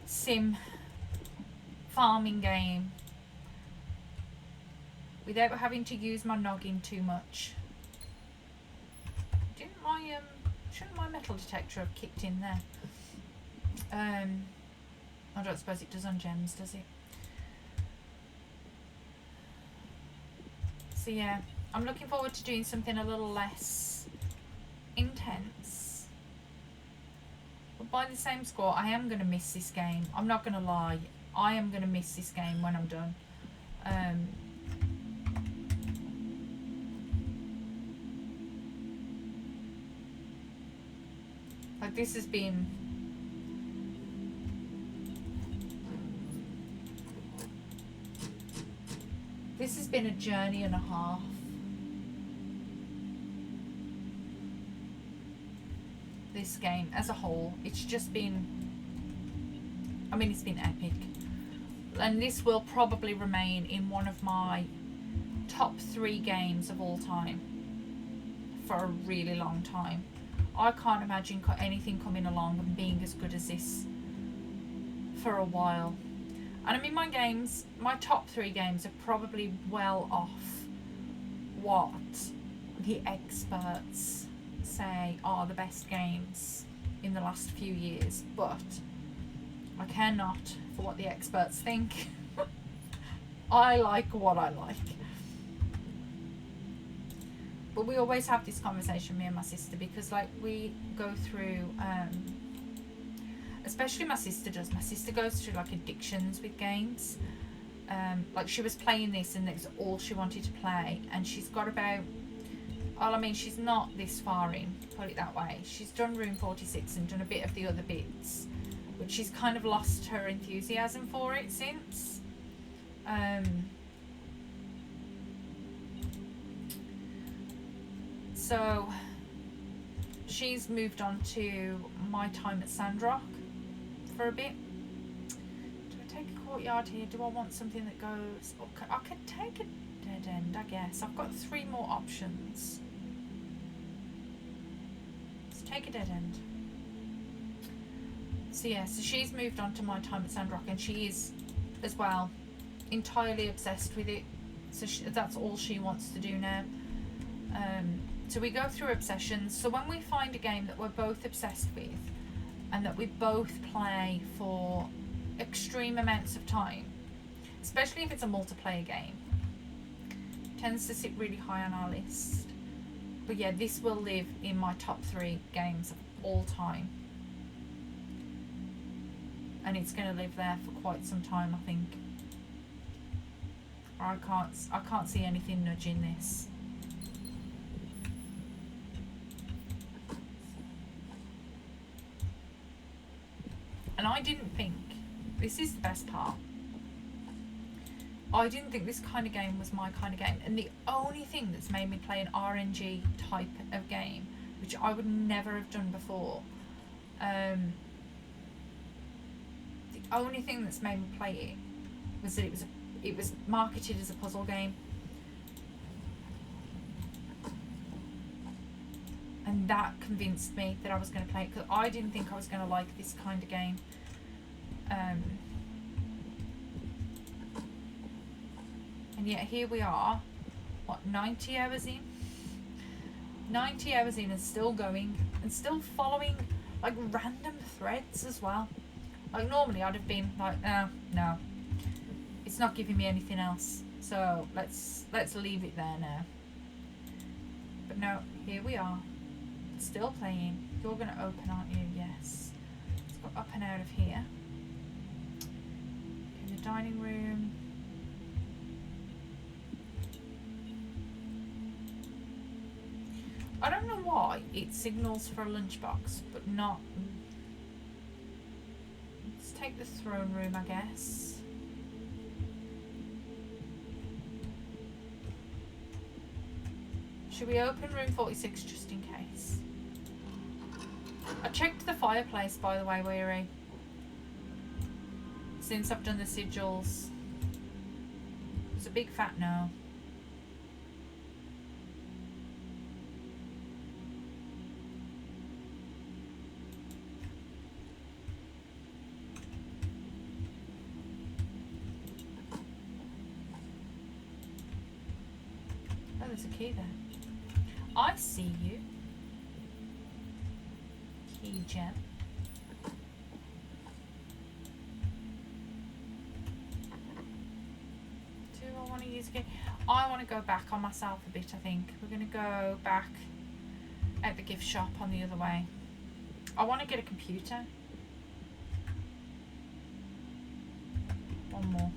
sim farming game without having to use my noggin too much. Shouldn't my metal detector have kicked in there? I don't suppose it does on gems, does it? So yeah, I'm looking forward to doing something a little less intense. But by the same score, I am going to miss this game. I'm not going to lie. I am going to miss this game when I'm done. Like, this has been... This has been a journey and a half. This game as a whole, it's just been... I mean, it's been epic. And this will probably remain in one of my top 3 games of all time for a really long time. I can't imagine anything coming along and being as good as this for a while. And I mean, my top 3 games are probably well off what the experts say are the best games in the last few years, but I care not for what the experts think. I like what I like. But we always have this conversation, me and my sister, because like we go through, especially my sister does. My sister goes through like addictions with games. Like she was playing this and that's all she wanted to play, and she's got about, well, I mean, she's not this far in, put it that way. She's done Room 46 and done a bit of the other bits, but she's kind of lost her enthusiasm for it since. So she's moved on to My Time at Sandrock for a bit. Do I take a courtyard here? Do I want something that goes... Okay, I could take a dead end, I guess. I've got 3 more options. Let's take a dead end. So yeah, so she's moved on to My Time at Sandrock, and she is, as well, entirely obsessed with it. So that's all she wants to do now. So we go through obsessions. So when we find a game that we're both obsessed with and that we both play for extreme amounts of time, especially if it's a multiplayer game, tends to sit really high on our list. But yeah, this will live in my top 3 games of all time. And it's going to live there for quite some time, I think. I can't see anything nudging this. And I didn't think, this is the best part, I didn't think this kind of game was my kind of game. And the only thing that's made me play an RNG type of game, which I would never have done before, the only thing that's made me play it was that it was marketed as a puzzle game. And that convinced me that I was going to play it, because I didn't think I was going to like this kind of game. And yet here we are, what, 90 hours in? 90 hours in and still going, and still following like random threads as well. Like normally I'd have been like, no, it's not giving me anything else, so let's leave it there now. But no, here we are. Still playing. You're going to open, aren't you? Yes. Let's go up and out of here. In the dining room. I don't know why it signals for a lunchbox, but not. Let's take the throne room, I guess. Should we open room 46 just in case? I checked the fireplace, by the way, Weary. Since I've done the sigils. It's a big fat no. Oh, there's a key there. I see you. Key gem. Do I want to use a key? I want to go back on myself a bit, I think. We're going to go back at the gift shop on the other way. I want to get a computer. One more.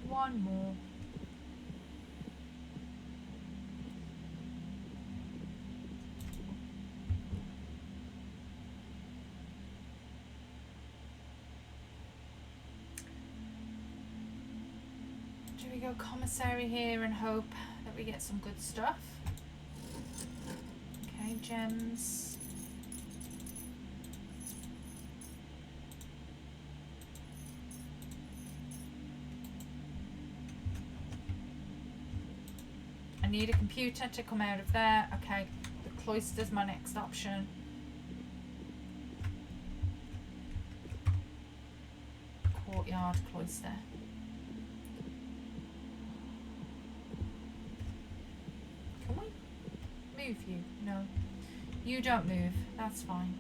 One more. Do we go commissary here and hope that we get some good stuff? Okay, gems. I need a computer to come out of there. Okay, the cloister's my next option. Courtyard cloister. Can we move you? No. You don't move. That's fine.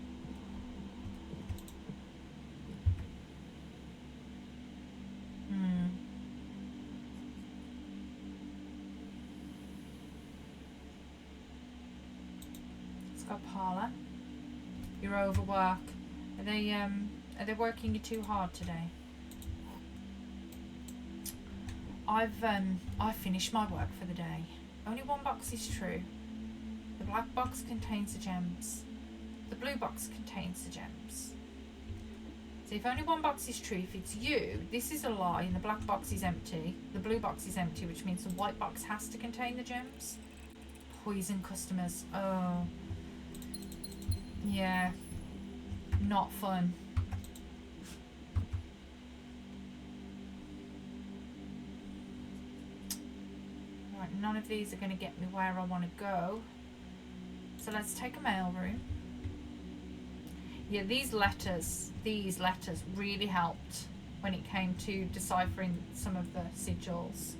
Parlour. You're overwork. Are they working you too hard today? I've finished my work for the day. Only one box is true. The black box contains the gems. The blue box contains the gems. So if only one box is true, if it's you, this is a lie and the black box is empty. The blue box is empty, which means the white box has to contain the gems. Poison customers. Oh. Yeah, not fun. Right, none of these are going to get me where I want to go. So let's take a mail room. Yeah, these letters really helped when it came to deciphering some of the sigils.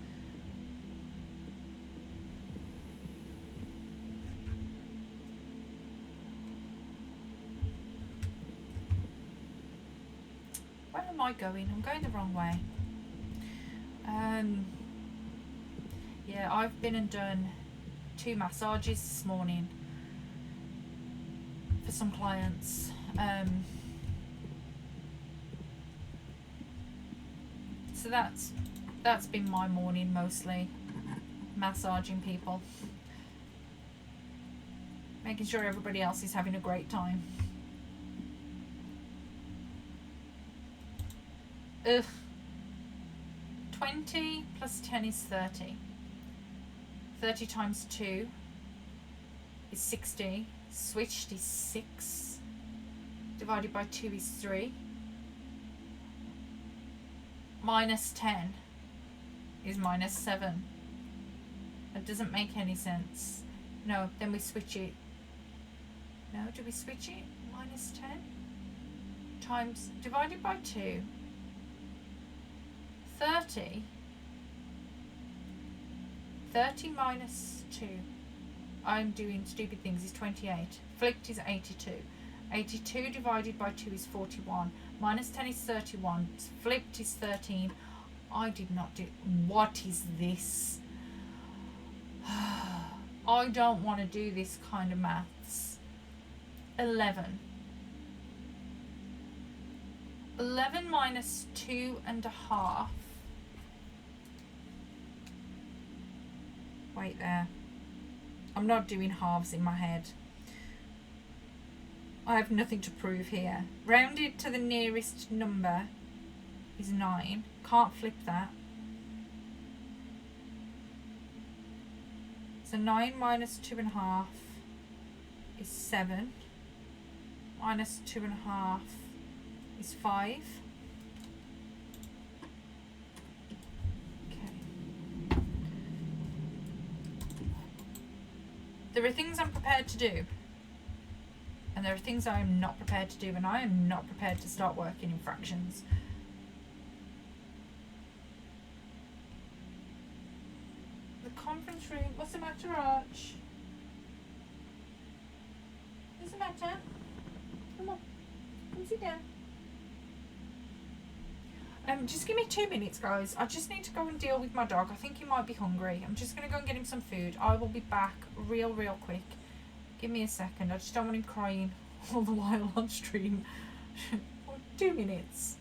Am I going? I'm going the wrong way. Yeah, I've been and done 2 massages this morning for some clients. So that's been my morning mostly, massaging people, making sure everybody else is having a great time. Ugh. 20 plus 10 is 30. 30 times 2 is 60. Switched is 6. Divided by 2 is 3. Minus 10 is minus 7. That doesn't make any sense. No, then we switch it. No, do we switch it? Minus 10 times, divided by 2. 30 minus 2, I'm doing stupid things, is 28. Flipped is 82. 82 divided by 2 is 41. Minus 10 is 31. Flipped is 13. I did not do... What is this? I don't want to do this kind of maths. 11. 11 minus 2.5. Wait there. I'm not doing halves in my head. I have nothing to prove here. Rounded to the nearest number is 9. Can't flip that. So 9 minus 2.5 is 7. Minus 2.5 is 5. Okay. There are things I'm prepared to do. And there are things I am not prepared to do, and I am not prepared to start working in fractions. The conference room. What's the matter, Arch? What's the matter? Come on. Come sit down. Just give me 2 minutes, guys. I just need to go and deal with my dog. I think he might be hungry. I'm just going to go and get him some food. I will be back real quick. Give me a second. I just don't want him crying all the while on stream. 2 minutes.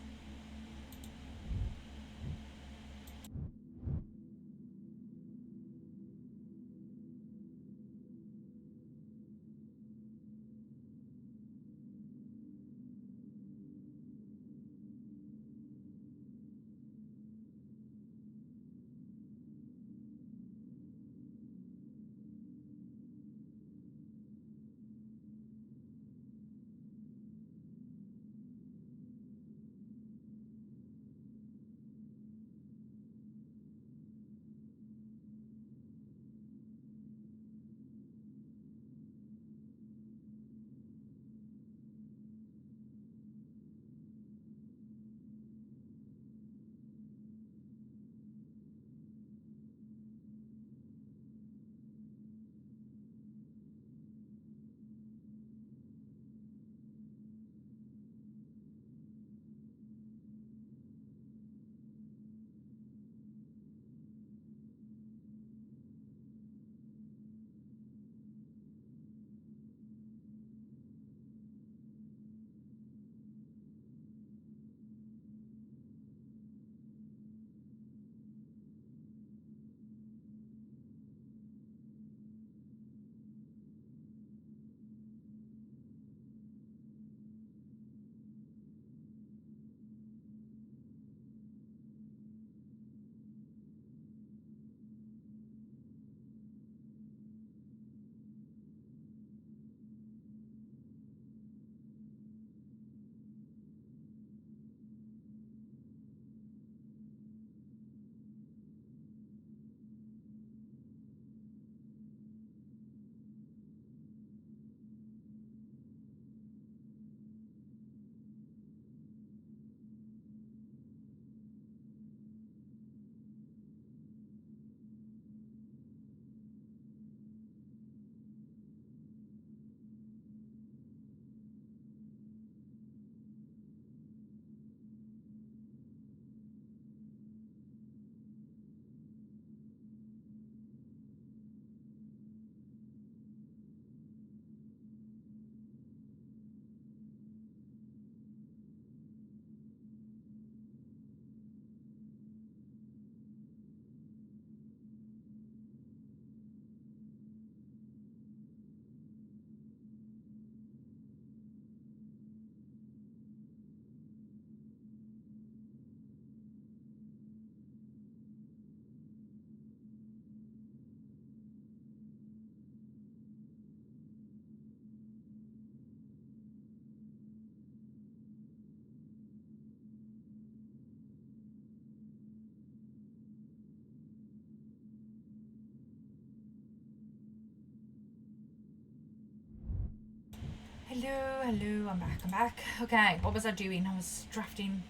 Hello, I'm back. Okay, what was I doing? I was drafting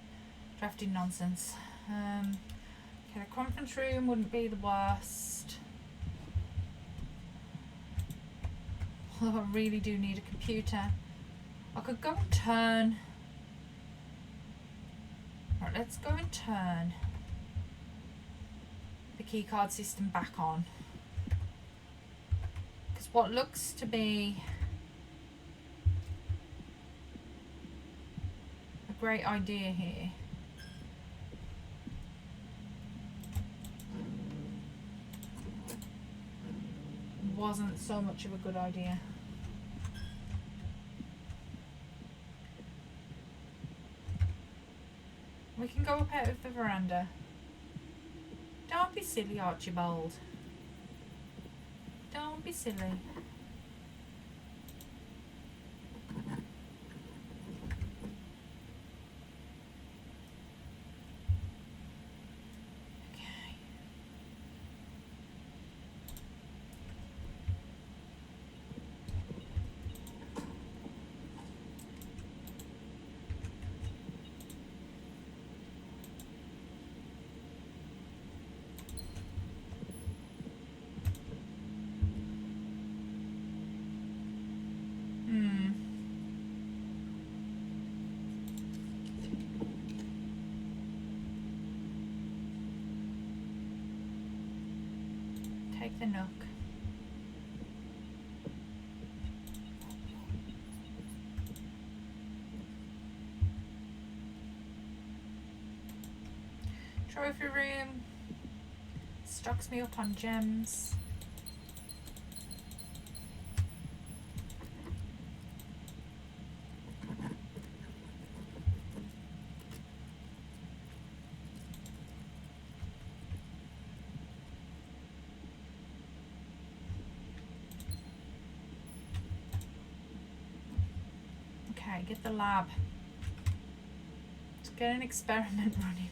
nonsense. Okay, the conference room wouldn't be the worst. Although I really do need a computer. I could go and turn. Right, let's go and turn the keycard system back on. Because what looks to be great idea here. Wasn't so much of a good idea. We can go up out of the veranda. Don't be silly, Archibald. Don't be silly. Take the nook. Trophy room stocks me up on gems. Okay, get the lab. Let's get an experiment running.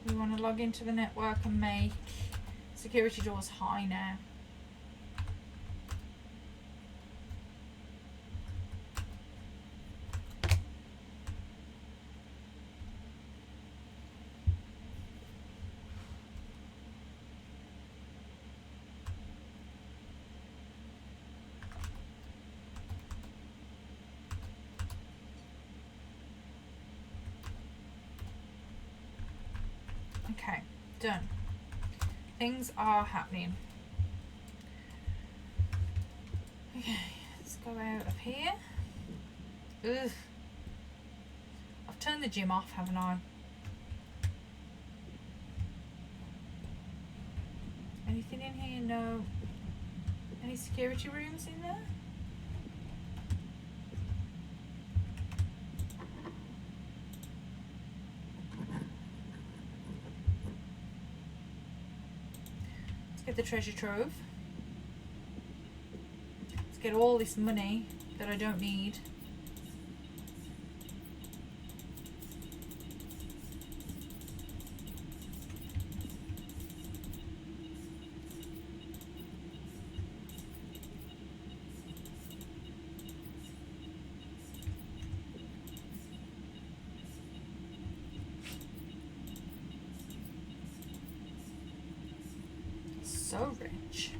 We want to log into the network and make security doors high now. Okay, done. Things are happening. Okay, let's go out of here. Ugh. I've turned the gym off, haven't I? Anything in here? No. Any security rooms in there? Get the treasure trove. Let's get all this money that I don't need. So rich.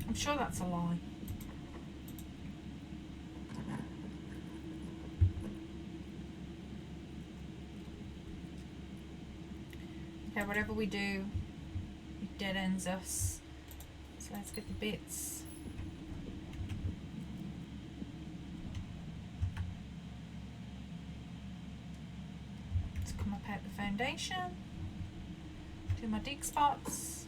I'm sure that's a lie. Okay, whatever we do, it dead ends us. So let's get the bits. Out the foundation, do my dig spots.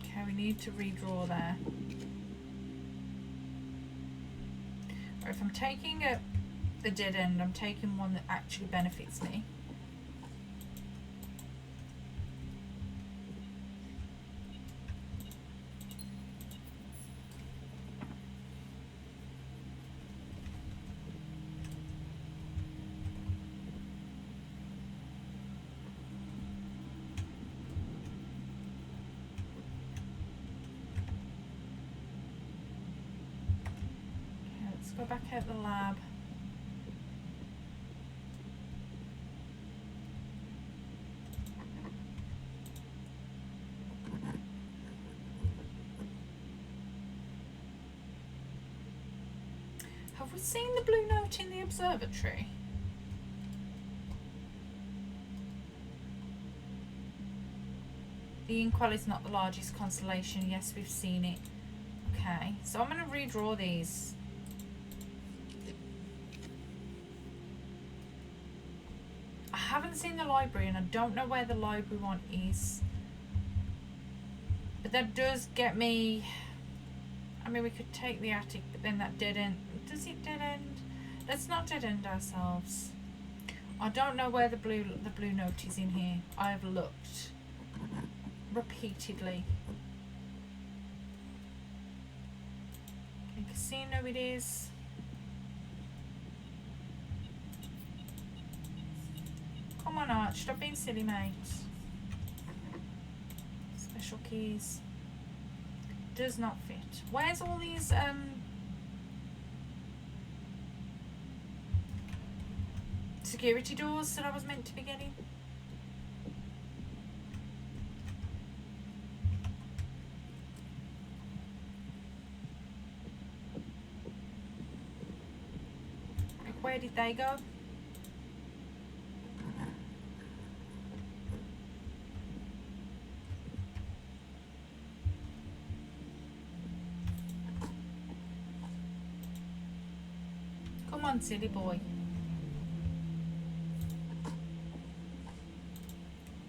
Okay, we need to redraw there. Or if I'm taking a dead end, I'm taking one that actually benefits me. Let's go back out the lab. Have we seen the blue note in the observatory? The Inkwell is not the largest constellation. Yes, we've seen it. Okay, so I'm going to redraw these. I haven't seen the library and I don't know where the library one is. But that does get me... I mean, we could take the attic, but then that dead end... Does it dead end? Let's not dead end ourselves. I don't know where the blue note is in here. I've looked repeatedly. In casino it is. Come on, Arch, stop being silly, mate. Special keys. Does not fit. Where's all these security doors that I was meant to be getting? Like, where did they go? Come on, silly boy.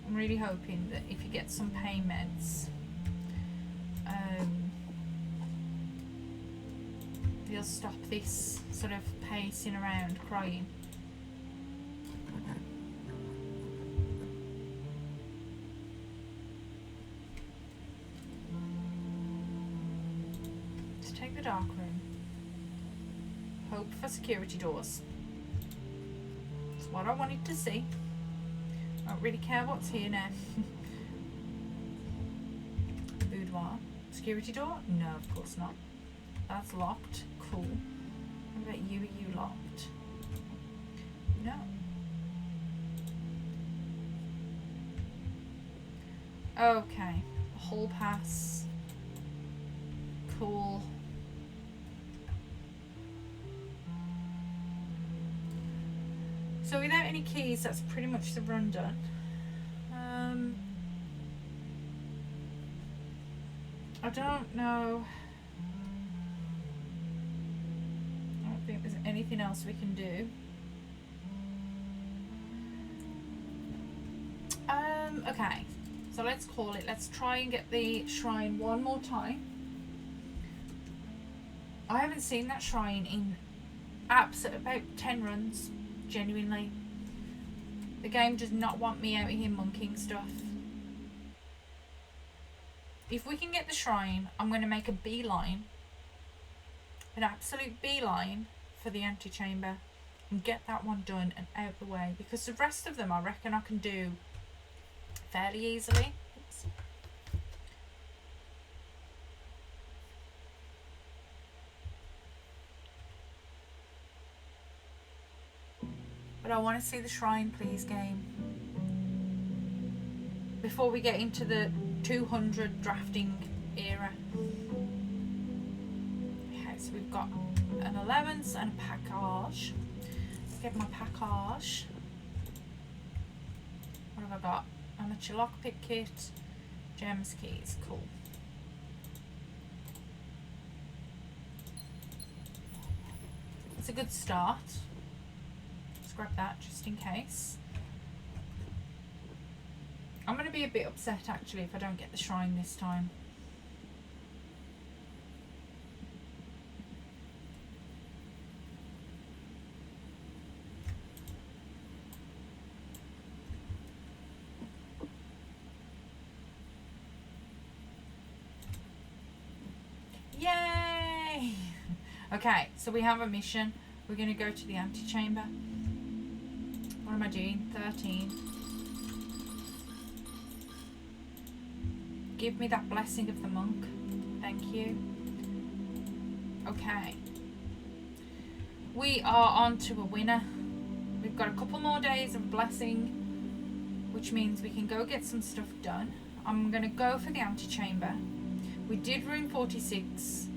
I'm really hoping that if you get some pain meds, you'll stop this sort of pacing around crying. Let's take the dark room. Hope for security doors. That's what I wanted to see. I don't really care what's here now. Boudoir. Security door? No, of course not. That's locked. Cool. What about you? Are you locked? No. Okay. Hall pass. Cool. So without any keys, that's pretty much the run done. I don't know. I don't think there's anything else we can do. Okay, so let's call it. Let's try and get the shrine one more time. I haven't seen that shrine in about 10 runs. Genuinely, the game does not want me out here monkeying stuff. If we can get the shrine, I'm going to make a beeline, an absolute beeline for the antechamber and get that one done and out the way, because the rest of them I reckon I can do fairly easily. Oops. But I want to see the shrine, please, game. Before we get into the 200 drafting era. Okay, so we've got an 11s and a package. Let's get my package. What have I got? Amateur lockpick kit, gems, keys. Cool. It's a good start. Grab that just in case. I'm going to be a bit upset actually if I don't get the shrine this time. Yay! Okay, so we have a mission. We're going to go to the antechamber. What am I doing? 13. Give me that blessing of the monk. Thank you. Okay. We are on to a winner. We've got a couple more days of blessing, which means we can go get some stuff done. I'm going to go for the antechamber. We did room 46.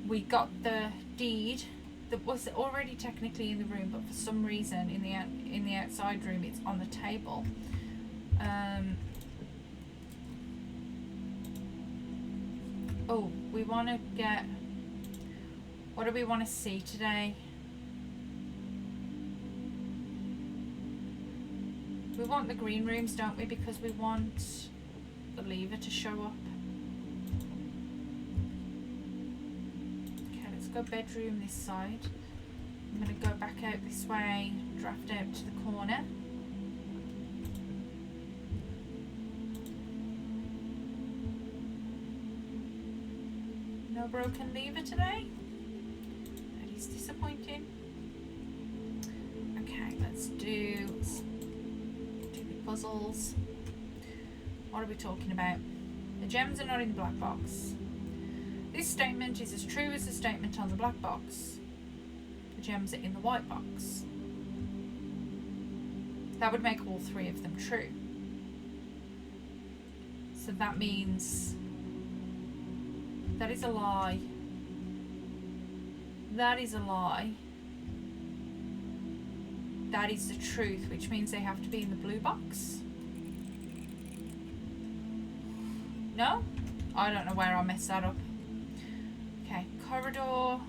We got the deed that was already technically in the room, but for some reason in the outside room it's on the table. Oh, we want to get... What do we want to see today? We want the green rooms, don't we? Because we want the lever to show up. Okay, let's go bedroom this side. I'm going to go back out this way, draft out to the corner. No broken lever today. That is disappointing. Okay, let's do puzzles. What are we talking about? The gems are not in the black box. This statement is as true as the statement on the black box. The gems are in the white box. That would make all three of them true. So that means that is a lie. That is a lie. That is the truth, which means they have to be in the blue box. No? I don't know where I messed that up. Okay, corridor.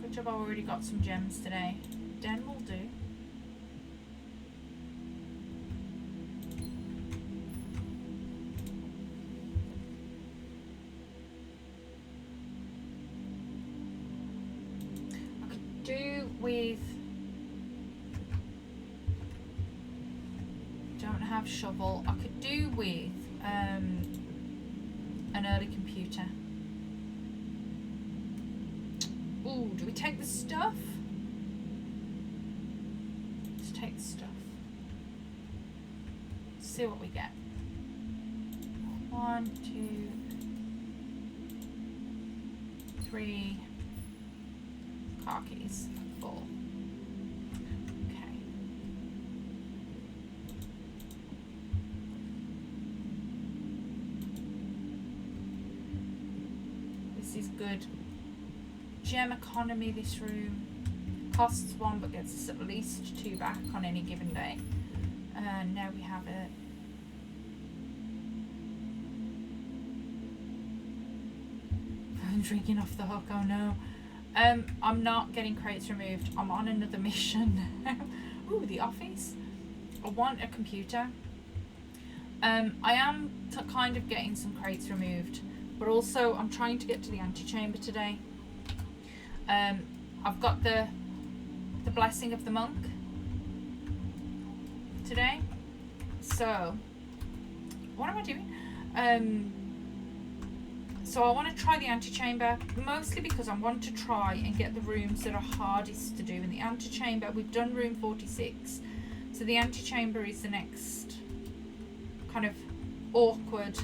Good job, I've already got some gems today. Den will do. Do with... Don't have shovel. I could do with an early computer. Ooh, do we take the stuff? Let's take the stuff. Let's see what we get. 1, 2, 3. Car keys. 4. Okay. This is good. Gem economy, this room. Costs 1 but gets us at least 2 back on any given day. And now we have it. I'm drinking off the hook, oh no. I'm not getting crates removed. I'm on another mission. Ooh, the office. I want a computer. I am kind of getting some crates removed, but also I'm trying to get to the antechamber today. I've got the blessing of the monk today. So, what am I doing? So I want to try the antechamber, mostly because I want to try and get the rooms that are hardest to do. In the antechamber, we've done room 46. So the antechamber is the next kind of awkward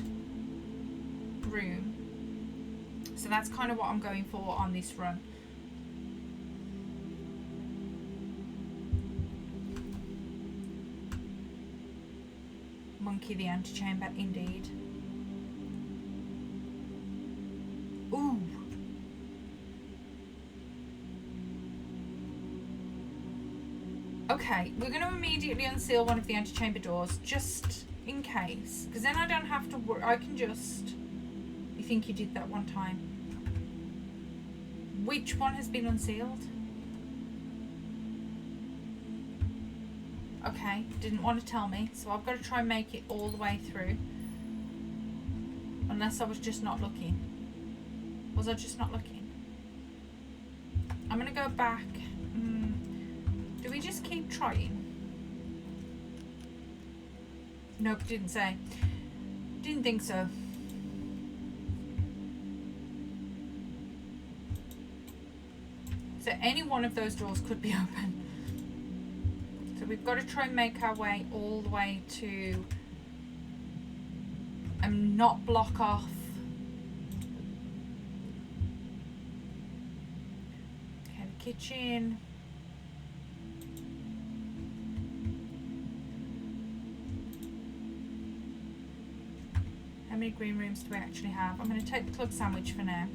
room. So that's kind of what I'm going for on this run. Monkey the antechamber, indeed. Ooh. Okay, we're going to immediately unseal one of the antechamber doors, just in case. Because then I don't have to worry. I can just... You think you did that one time. Which one has been unsealed? Okay, didn't want to tell me. So I've got to try and make it all the way through. Unless I was just not looking. Was I just not looking? I'm going to go back. Do we just keep trying? Nope, didn't say. Didn't think so. So any one of those doors could be open. So we've got to try and make our way all the way to... and not block off kitchen. How many green rooms do we actually have? I'm going to take the club sandwich for now.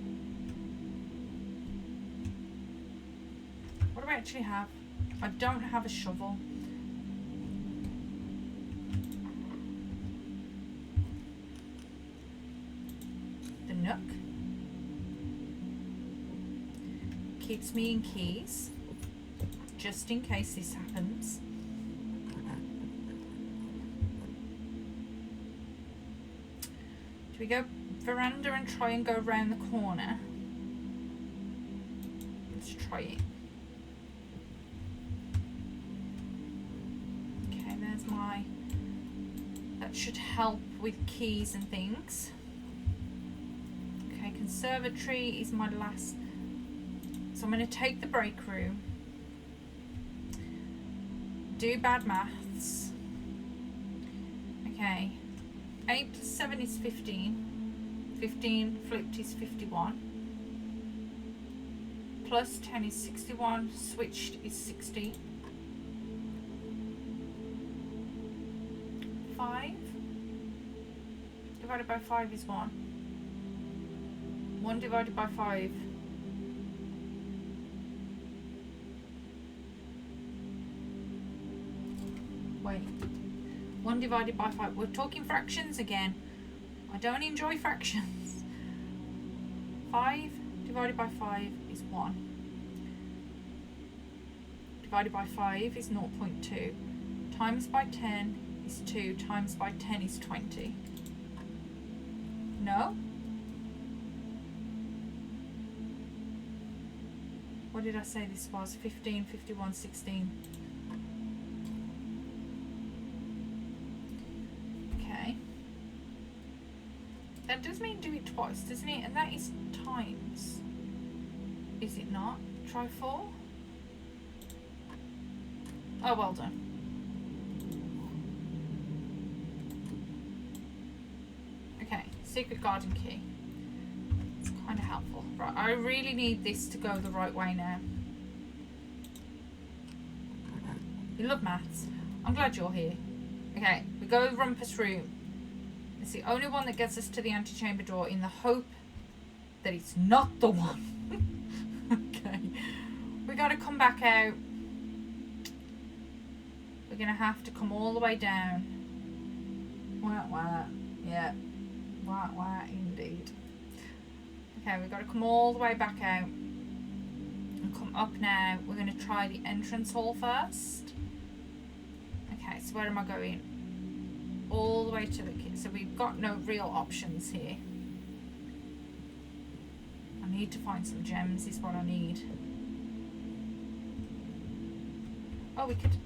What do we actually have? I don't have a shovel. The nook keeps me in keys, just in case this happens. Do we go veranda and try and go around the corner? Let's try it. Okay, there's my... That should help with keys and things. Okay, conservatory is my last... So I'm going to take the break room. Do bad maths. Okay. 8 plus 7 is 15. 15 flipped is 51. Plus 10 is 61. Switched is 60. 5 divided by 5 is 1. 1 divided by 5. Wait. 1 divided by 5. We're talking fractions again. I don't enjoy fractions. 5 divided by 5 is 1. Divided by 5 is 0.2. Times by 10 is 2. Times by 10 is 20. No? What did I say this was? 15, 51, 16. That does mean do it twice, doesn't it? And that is times. Is it not? Try 4? Oh, well done. Okay, secret garden key. It's kind of helpful. Right, I really need this to go the right way now. You love maths. I'm glad you're here. Okay, we go Rumpus room. It's the only one that gets us to the antechamber door in the hope that it's not the one. Okay. We gotta come back out. We're gonna have to come all the way down. Wah wah. Yeah. Wah wah indeed. Okay, we've gotta come all the way back out. And come up now. We're gonna try the entrance hall first. Okay, so where am I going? All the way to the kitchen. So we've got no real options here. I need to find some gems is what I need. Oh, we could...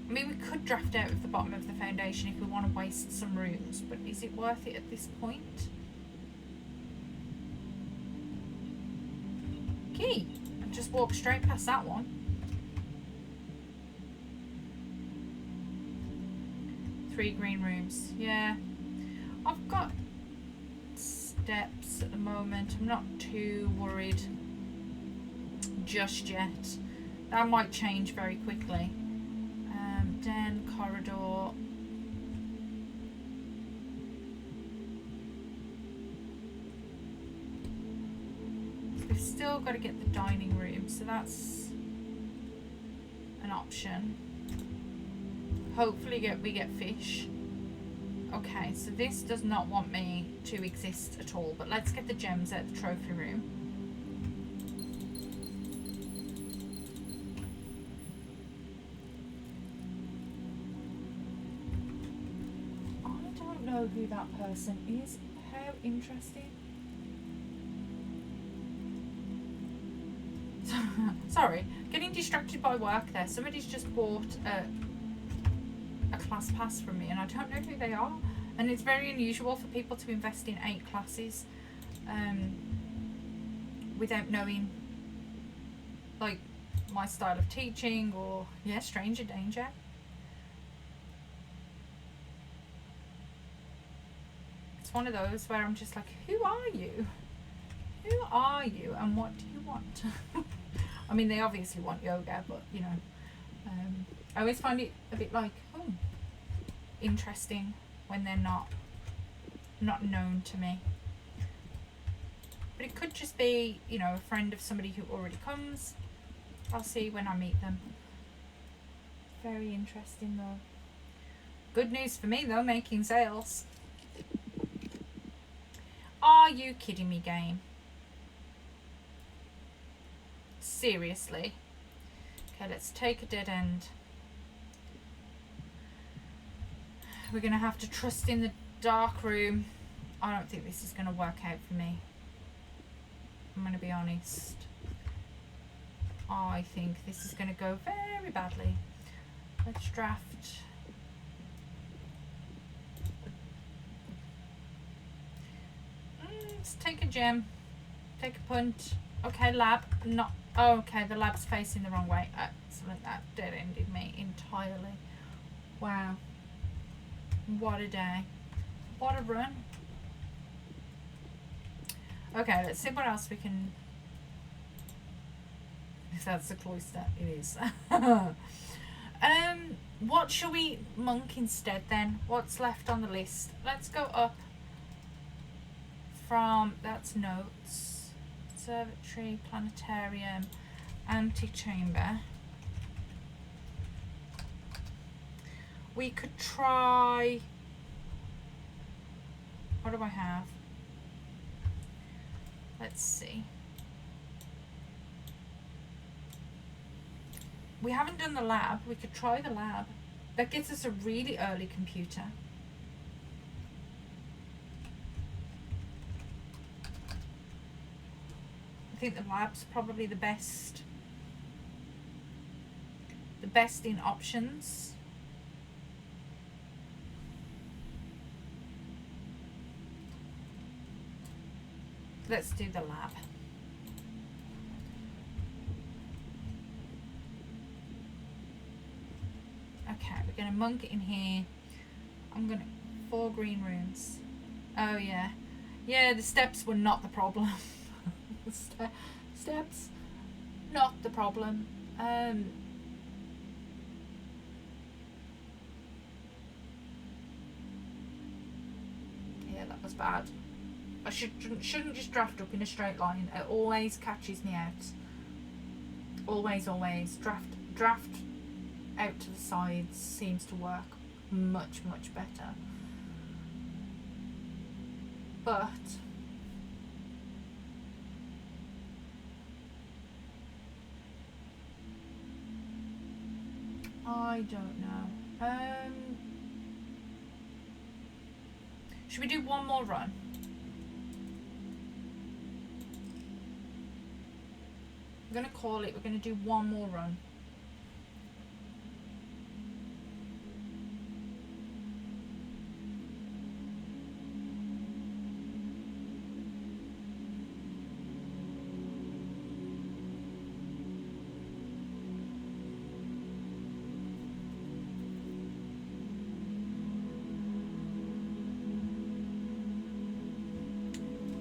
I mean, we could draft out of the bottom of the foundation if we want to waste some rooms, but is it worth it at this point? Key! And just walk straight past that one. Three green rooms. Yeah. I've got steps at the moment. I'm not too worried just yet. That might change very quickly. Den, corridor. We've still got to get the dining room, so that's an option. Hopefully we get fish. Okay, so this does not want me to exist at all, but let's get the gems out of the trophy room. I don't know who that person is. How interesting. Sorry, getting distracted by work there. Somebody's just bought a class pass from me and I don't know who they are, and it's very unusual for people to invest in 8 classes without knowing like my style of teaching or stranger danger. It's one of those where I'm just like, who are you and what do you want? I mean, they obviously want yoga, but you know, I always find it a bit like, oh, interesting when they're not known to me. But it could just be, you know, a friend of somebody who already comes. I'll see when I meet them. Very interesting though. Good news for me though, making sales. Are you kidding me, game? Seriously? Okay, let's take a dead end. We're going to have to trust in the dark room. I don't think this is going to work out for me. I'm going to be honest. I think this is going to go very badly. Let's draft. Let's take a gem. Take a punt. Okay, lab. Not. Oh, okay, the lab's facing the wrong way. Excellent. That dead-ended me entirely. Wow. What a day. What a run. Okay, let's see what else we can... If that's the cloister, it is. What shall we monk instead then? What's left on the list? Let's go up from... That's notes. Observatory, planetarium, antechamber. We could try... What do I have? Let's see. We haven't done the lab. We could try the lab. That gets us a really early computer. I think the lab's probably the best. The best in options. Let's do the lab. Okay, we're going to monk it in here. I'm going to... 4 green rooms. Oh, yeah. Yeah, the steps were not the problem. Steps, not the problem. Yeah, that was bad. I shouldn't just draft up in a straight line. It always catches me out. Always. Draft out to the sides seems to work much better. But I don't know. Should we do one more run? I'm going to call it. We're going to do one more run.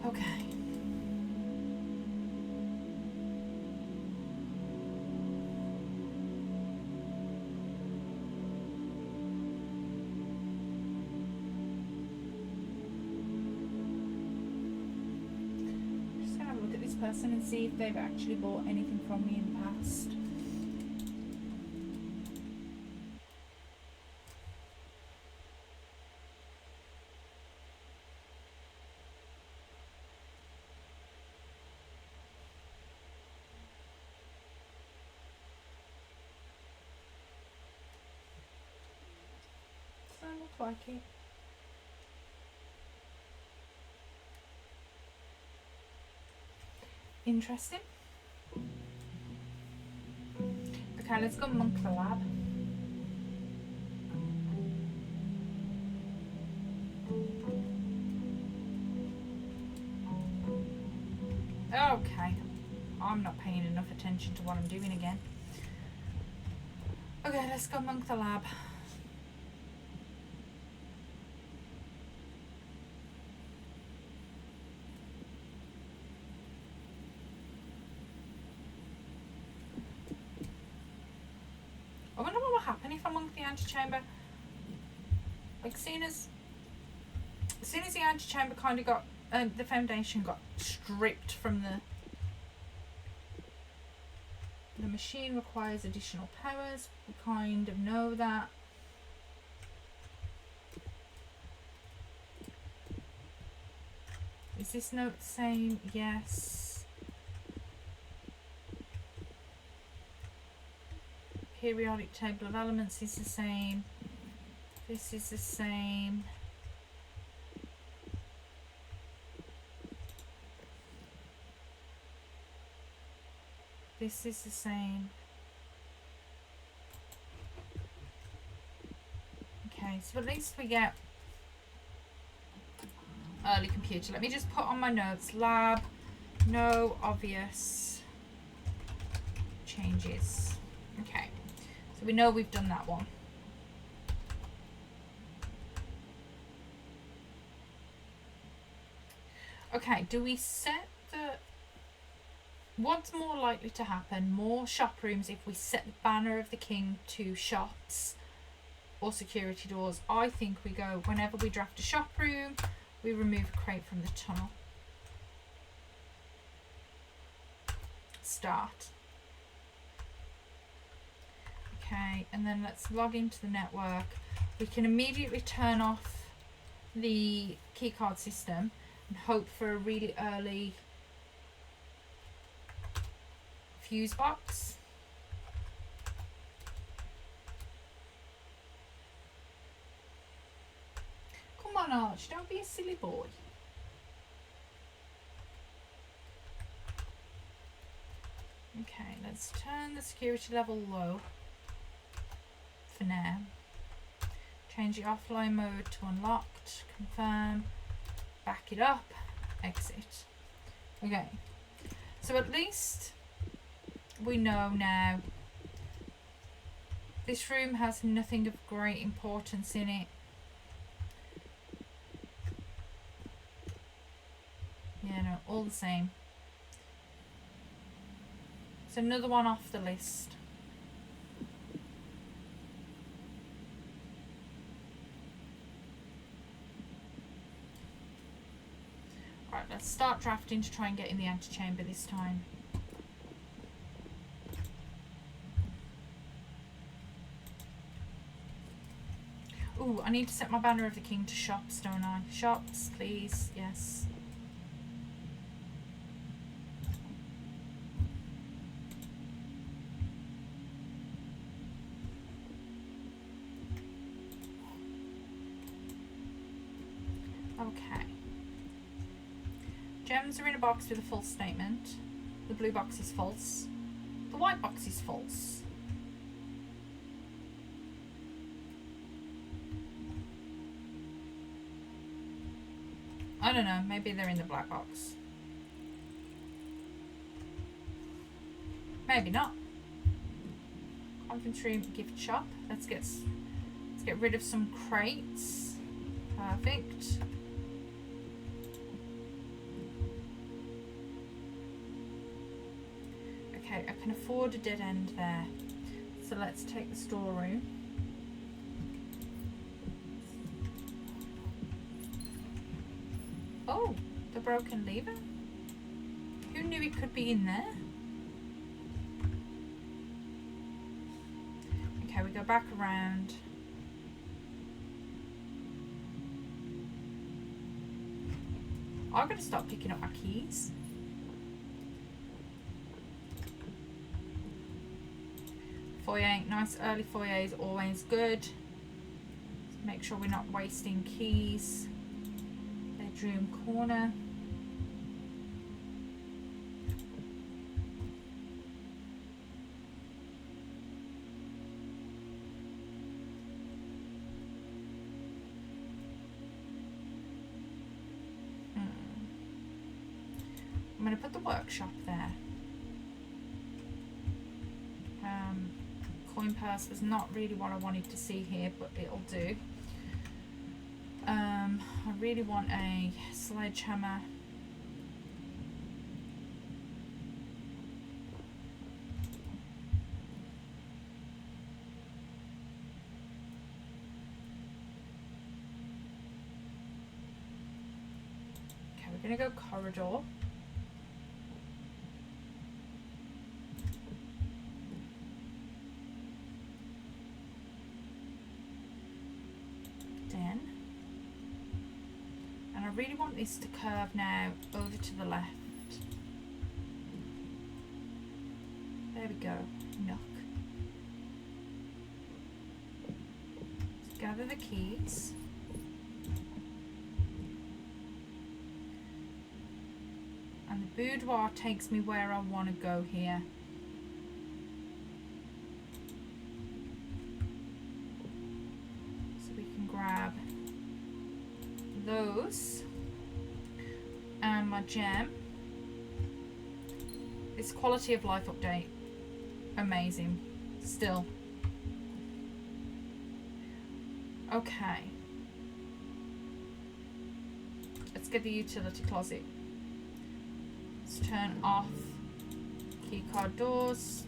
Okay. Just gonna have a look at this person and see if they've actually bought anything from me in the past. Doesn't look like it. Interesting. Okay, let's go monk the lab. Okay. I'm not paying enough attention to what I'm doing again. Okay, let's go monk the lab. happen if I monk the antechamber? Like, seeing as the antechamber kind of got, the foundation got stripped from the machine requires additional powers. We kind of know that. Is this note the same? Yes. Periodic table of elements is the same. This is the same. This is the same. Okay, so at least we get early computer. Let me just put on my notes, lab, no obvious changes. Okay, so we know we've done that one. Okay, do we set the... What's more likely to happen? More shop rooms if we set the banner of the king to shops or security doors? I think we go, whenever we draft a shop room, we remove a crate from the tunnel. Start. Okay, and then let's log into the network. We can immediately turn off the keycard system and hope for a really early fuse box. Come on, Arch, don't be a silly boy. Okay, let's turn the security level low for now. Change the offline mode to unlocked, confirm, back it up, exit. Okay, so at least we know now this room has nothing of great importance in it. Yeah, no, all the same. So another one off the list. Right, let's start drafting to try and get in the antechamber this time. Ooh, I need to set my banner of the king to shops, don't I? Shops, please, yes. Okay. Gems are in a box with a false statement. The blue box is false. The white box is false. I don't know, maybe they're in the black box. Maybe not. Conference room, gift shop. Let's get rid of some crates. Perfect. Okay, I can afford a dead end there. So let's take the storeroom. Oh, the broken lever? Who knew it could be in there? Okay, we go back around. I'm going to start picking up my keys. Foyer, nice early foyer is always good. Make sure we're not wasting keys. Bedroom corner. I'm going to put the workshop there. Coin purse was not really what I wanted to see here, but it'll do. I really want a sledgehammer. We're gonna go corridor. Den. And I really want this to curve now over to the left. There we go. Nook. Let's gather the keys. And the boudoir takes me where I want to go here. So we can grab those and my gem. This quality of life update, amazing. Still. Okay. Let's get the utility closet. Let's turn off keycard doors.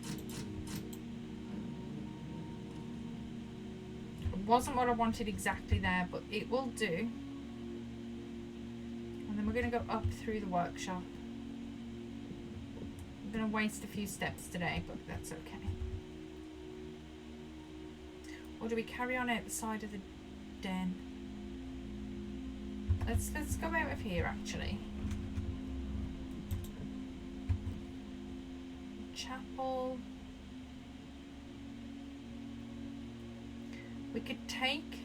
It wasn't what I wanted exactly there, but it will do. And then we're going to go up through the workshop. I'm going to waste a few steps today, but that's okay. Or do we carry on out the side of the den? Let's go out of here actually. Chapel. We could take,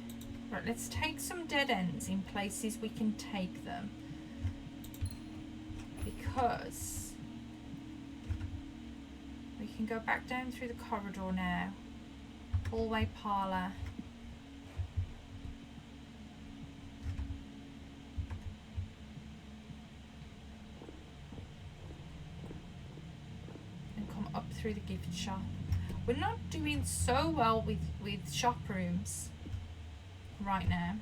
right, let's take some dead ends in places we can take them, because we can go back down through the corridor now. Hallway, parlour. Up through the gift shop. We're not doing so well with shop rooms right now.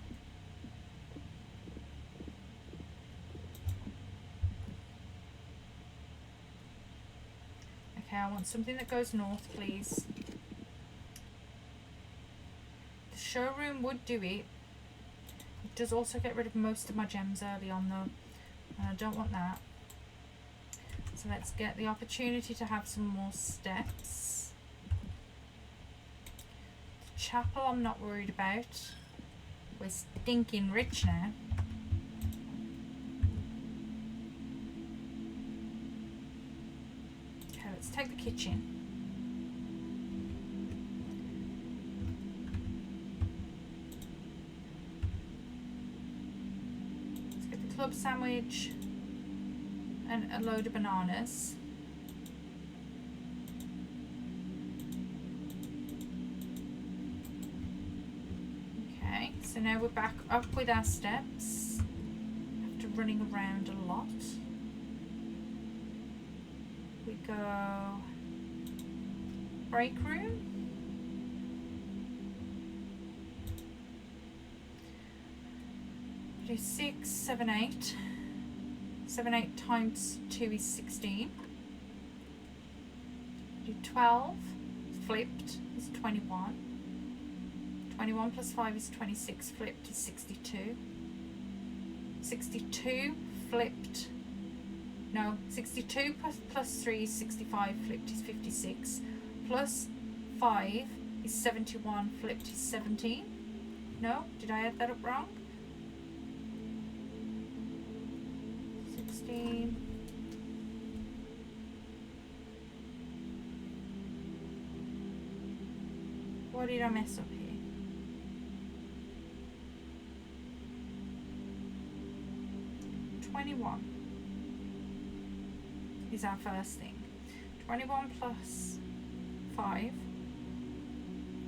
Okay, I want something that goes north, please. The showroom would do it. It does also get rid of most of my gems early on though, and I don't want that. So let's get the opportunity to have some more steps. The chapel I'm not worried about. We're stinking rich now. Okay, let's take the kitchen. Let's get the club sandwich. And a load of bananas. Okay, so now we're back up with our steps after running around a lot. We go break room. Do 6, 7, 8. 7, 8 times 2 is 16. Do 12, flipped is 21. 21 plus 5 is 26, flipped is 62. 62 flipped, no, 62 plus 3 is 65, flipped is 56. Plus 5 is 71, flipped is 17. No, did I add that up wrong? 16. What did I mess up here? $21 is our first thing. 21 plus 5,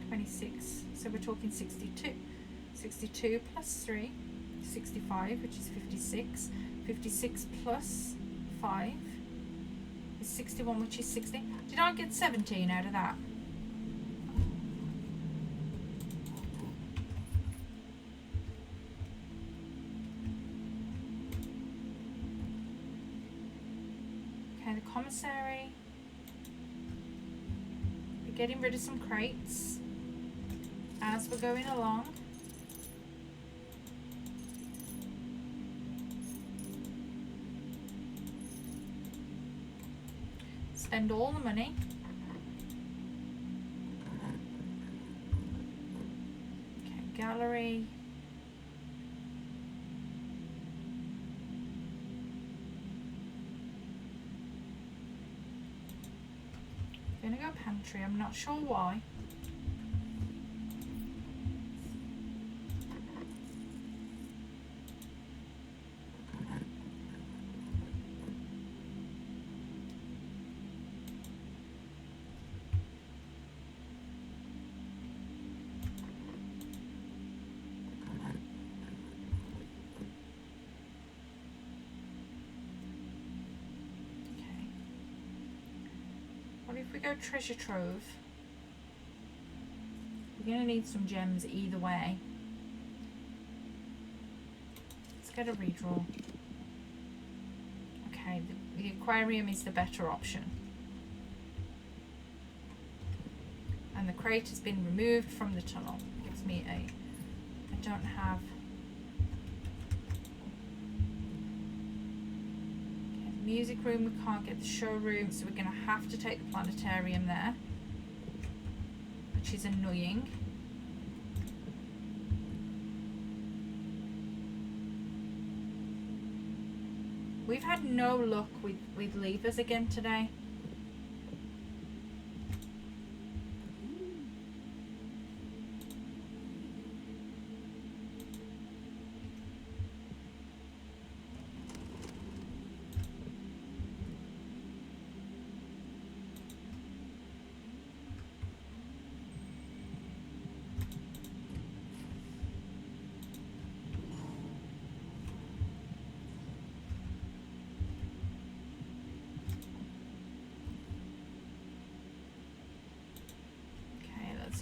26. So we're talking 62. 62 plus 3, 65, which is 56. 56 plus 5 is 61, which is 60. Did I get 17 out of that? Okay, the commissary. We're getting rid of some crates as we're going along. spend all the money. Okay, gallery. I'm gonna go pantry, I'm not sure why. What if we go treasure trove? We're going to need some gems either way. Let's get a redraw. Okay, the aquarium is the better option. And the crate has been removed from the tunnel. Gives me a... I don't have... music room, we can't get the showroom, so we're going to have to take the planetarium there, which is annoying. We've had no luck with levers again today.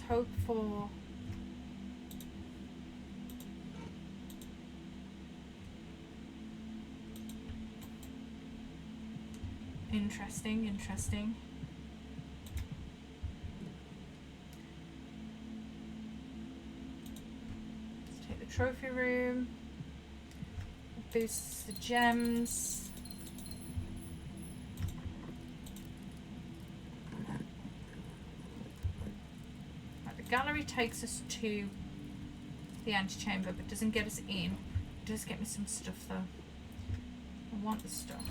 Hope for interesting. Let's take the trophy room, boost the gems. Gallery takes us to the antechamber but doesn't get us in. It does get me some stuff though. I want the stuff.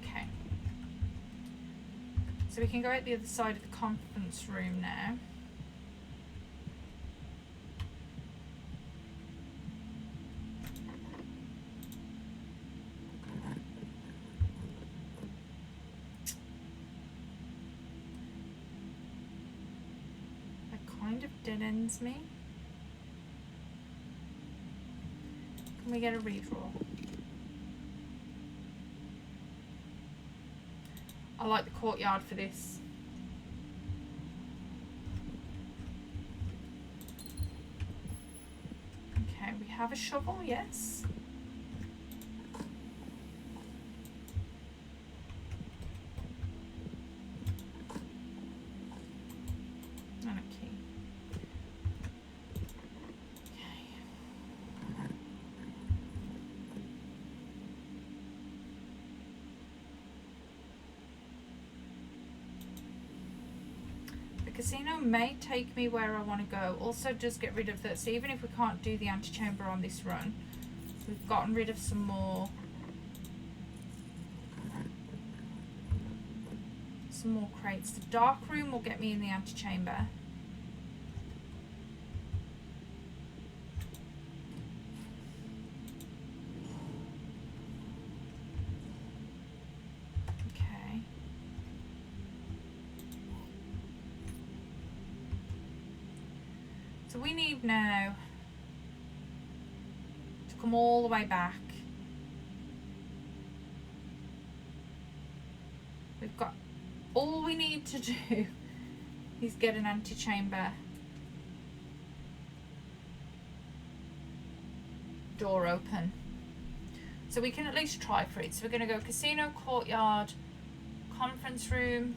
Okay. So we can go out the other side of the conference room now. Dead ends me. Can we get a redraw? I like the courtyard for this. Okay, we have a shovel, yes. Casino may take me where I want to go. Also just get rid of that. So even if we can't do the antechamber on this run, we've gotten rid of some more crates. The dark room will get me in the antechamber. So we need now to come all the way back. We've got, all we need to do is get an antechamber door open. So we can at least try for it. So we're going to go casino, courtyard, conference room.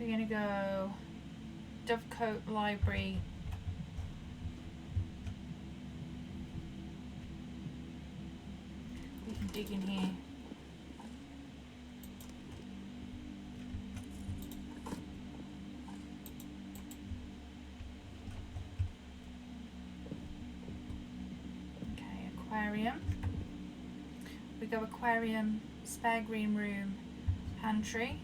we're going to go Dovecote Library. We can dig in here. Okay, aquarium. We go aquarium, spare green room, pantry.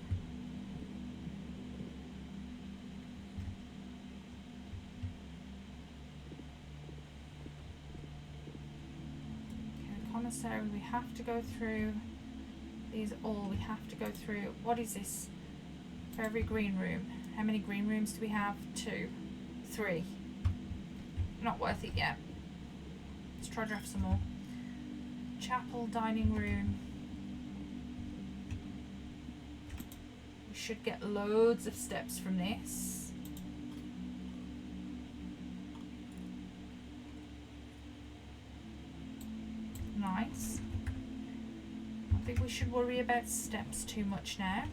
Commissary, we have to go through these all. We have to go through. What is this? For every green room. How many green rooms do we have? 2, 3. Not worth it yet. Let's try to draft some more. Chapel, dining room. We should get loads of steps from this. Nice. I think we should worry about steps too much now.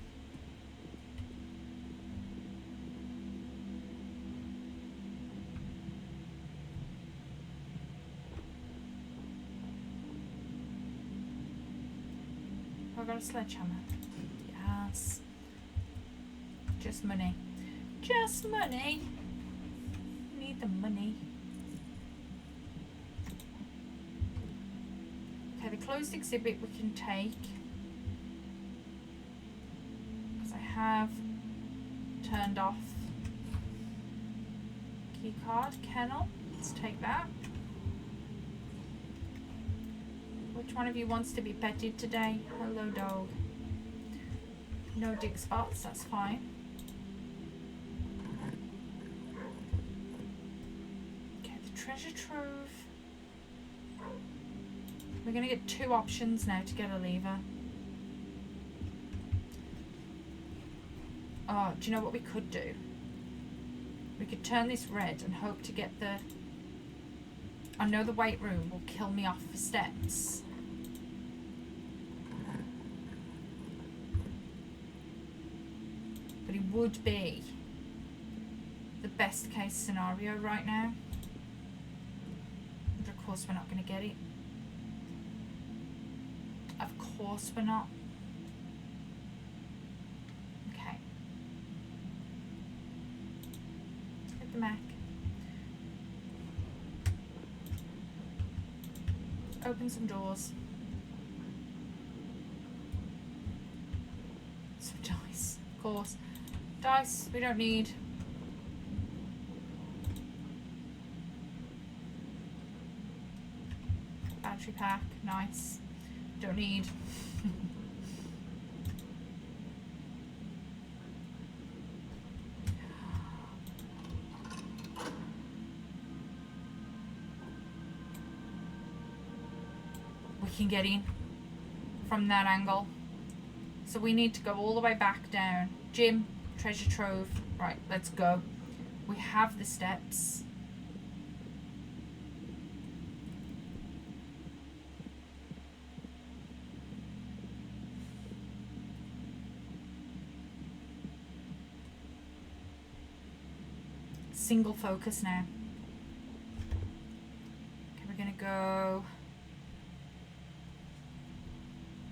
I've got a sledgehammer. Yes. Just money. Just money. Need the money. Okay, the closed exhibit we can take because I have turned off keycard kennel. Let's take that. Which one of you wants to be petted today? Hello, dog. No dig spots, that's fine. Okay, the treasure trove. We're going to get 2 options now to get a lever. Oh, do you know what we could do? We could turn this red and hope to get the... I know the weight room will kill me off for steps. But it would be the best case scenario right now. But of course we're not going to get it. Of course we're not. Okay. Hit the Mac. Open some doors. Some dice, of course. Dice we don't need. Battery pack, nice. Don't need. We can get in from that angle. So we need to go all the way back down. Gym, treasure trove. Right, let's go. We have the steps. Single focus now. Okay, we're gonna go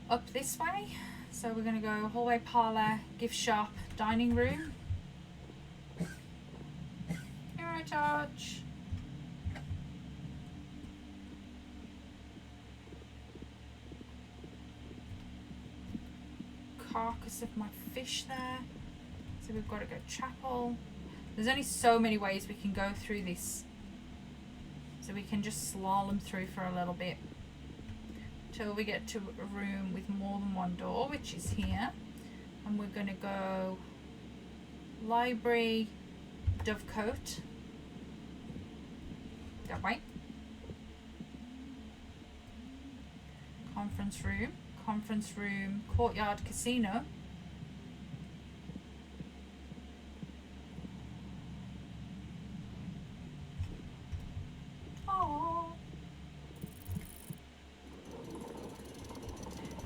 up this way. So we're gonna go hallway, parlour, gift shop, dining room. Here I touch. Carcass of my fish there. So we've got to go chapel. There's only so many ways we can go through this. So we can just slalom through for a little bit. Till we get to a room with more than one door, which is here. And we're going to go library, Dovecote. That way. Conference room, courtyard, casino.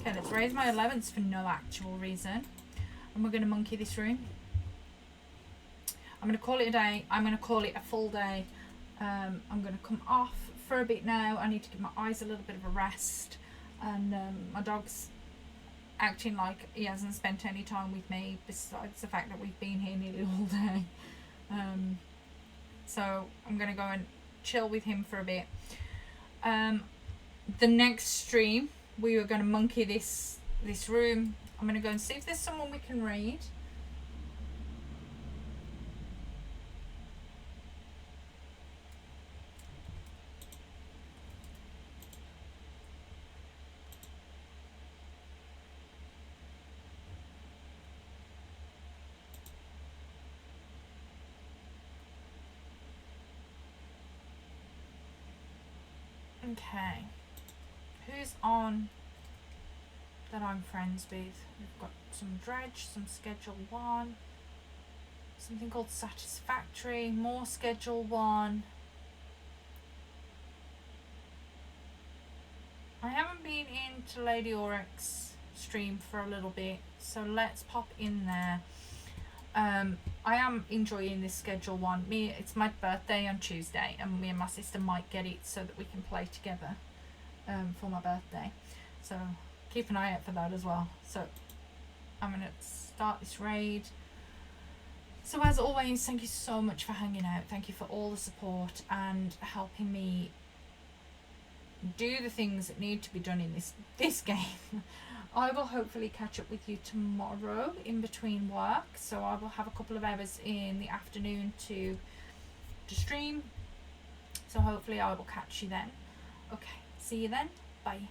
Okay, let's raise my 11s for no actual reason. And we're going to monkey this room. I'm going to call it a day. I'm going to call it a full day. I'm going to come off for a bit now. I need to give my eyes a little bit of a rest. And my dog's acting like he hasn't spent any time with me, besides the fact that we've been here nearly all day. So I'm going to go and chill with him for a bit. The next stream, we are going to monkey this room. I'm going to go and see if there's someone we can read. Okay, who's on that I'm friends with? We've got some Dredge, some Schedule 1, something called Satisfactory, more Schedule 1. I haven't been into Lady Oryx stream for a little bit, so let's pop in there. I am enjoying this Schedule 1. It's my birthday on Tuesday, and me and my sister might get it so that we can play together for my birthday. So keep an eye out for that as well. So I'm going to start this raid. So as always, thank you so much for hanging out. Thank you for all the support and helping me do the things that need to be done in this game. I will hopefully catch up with you tomorrow in between work, so I will have a couple of hours in the afternoon to stream, so hopefully I will catch you then. Okay, see you then, bye.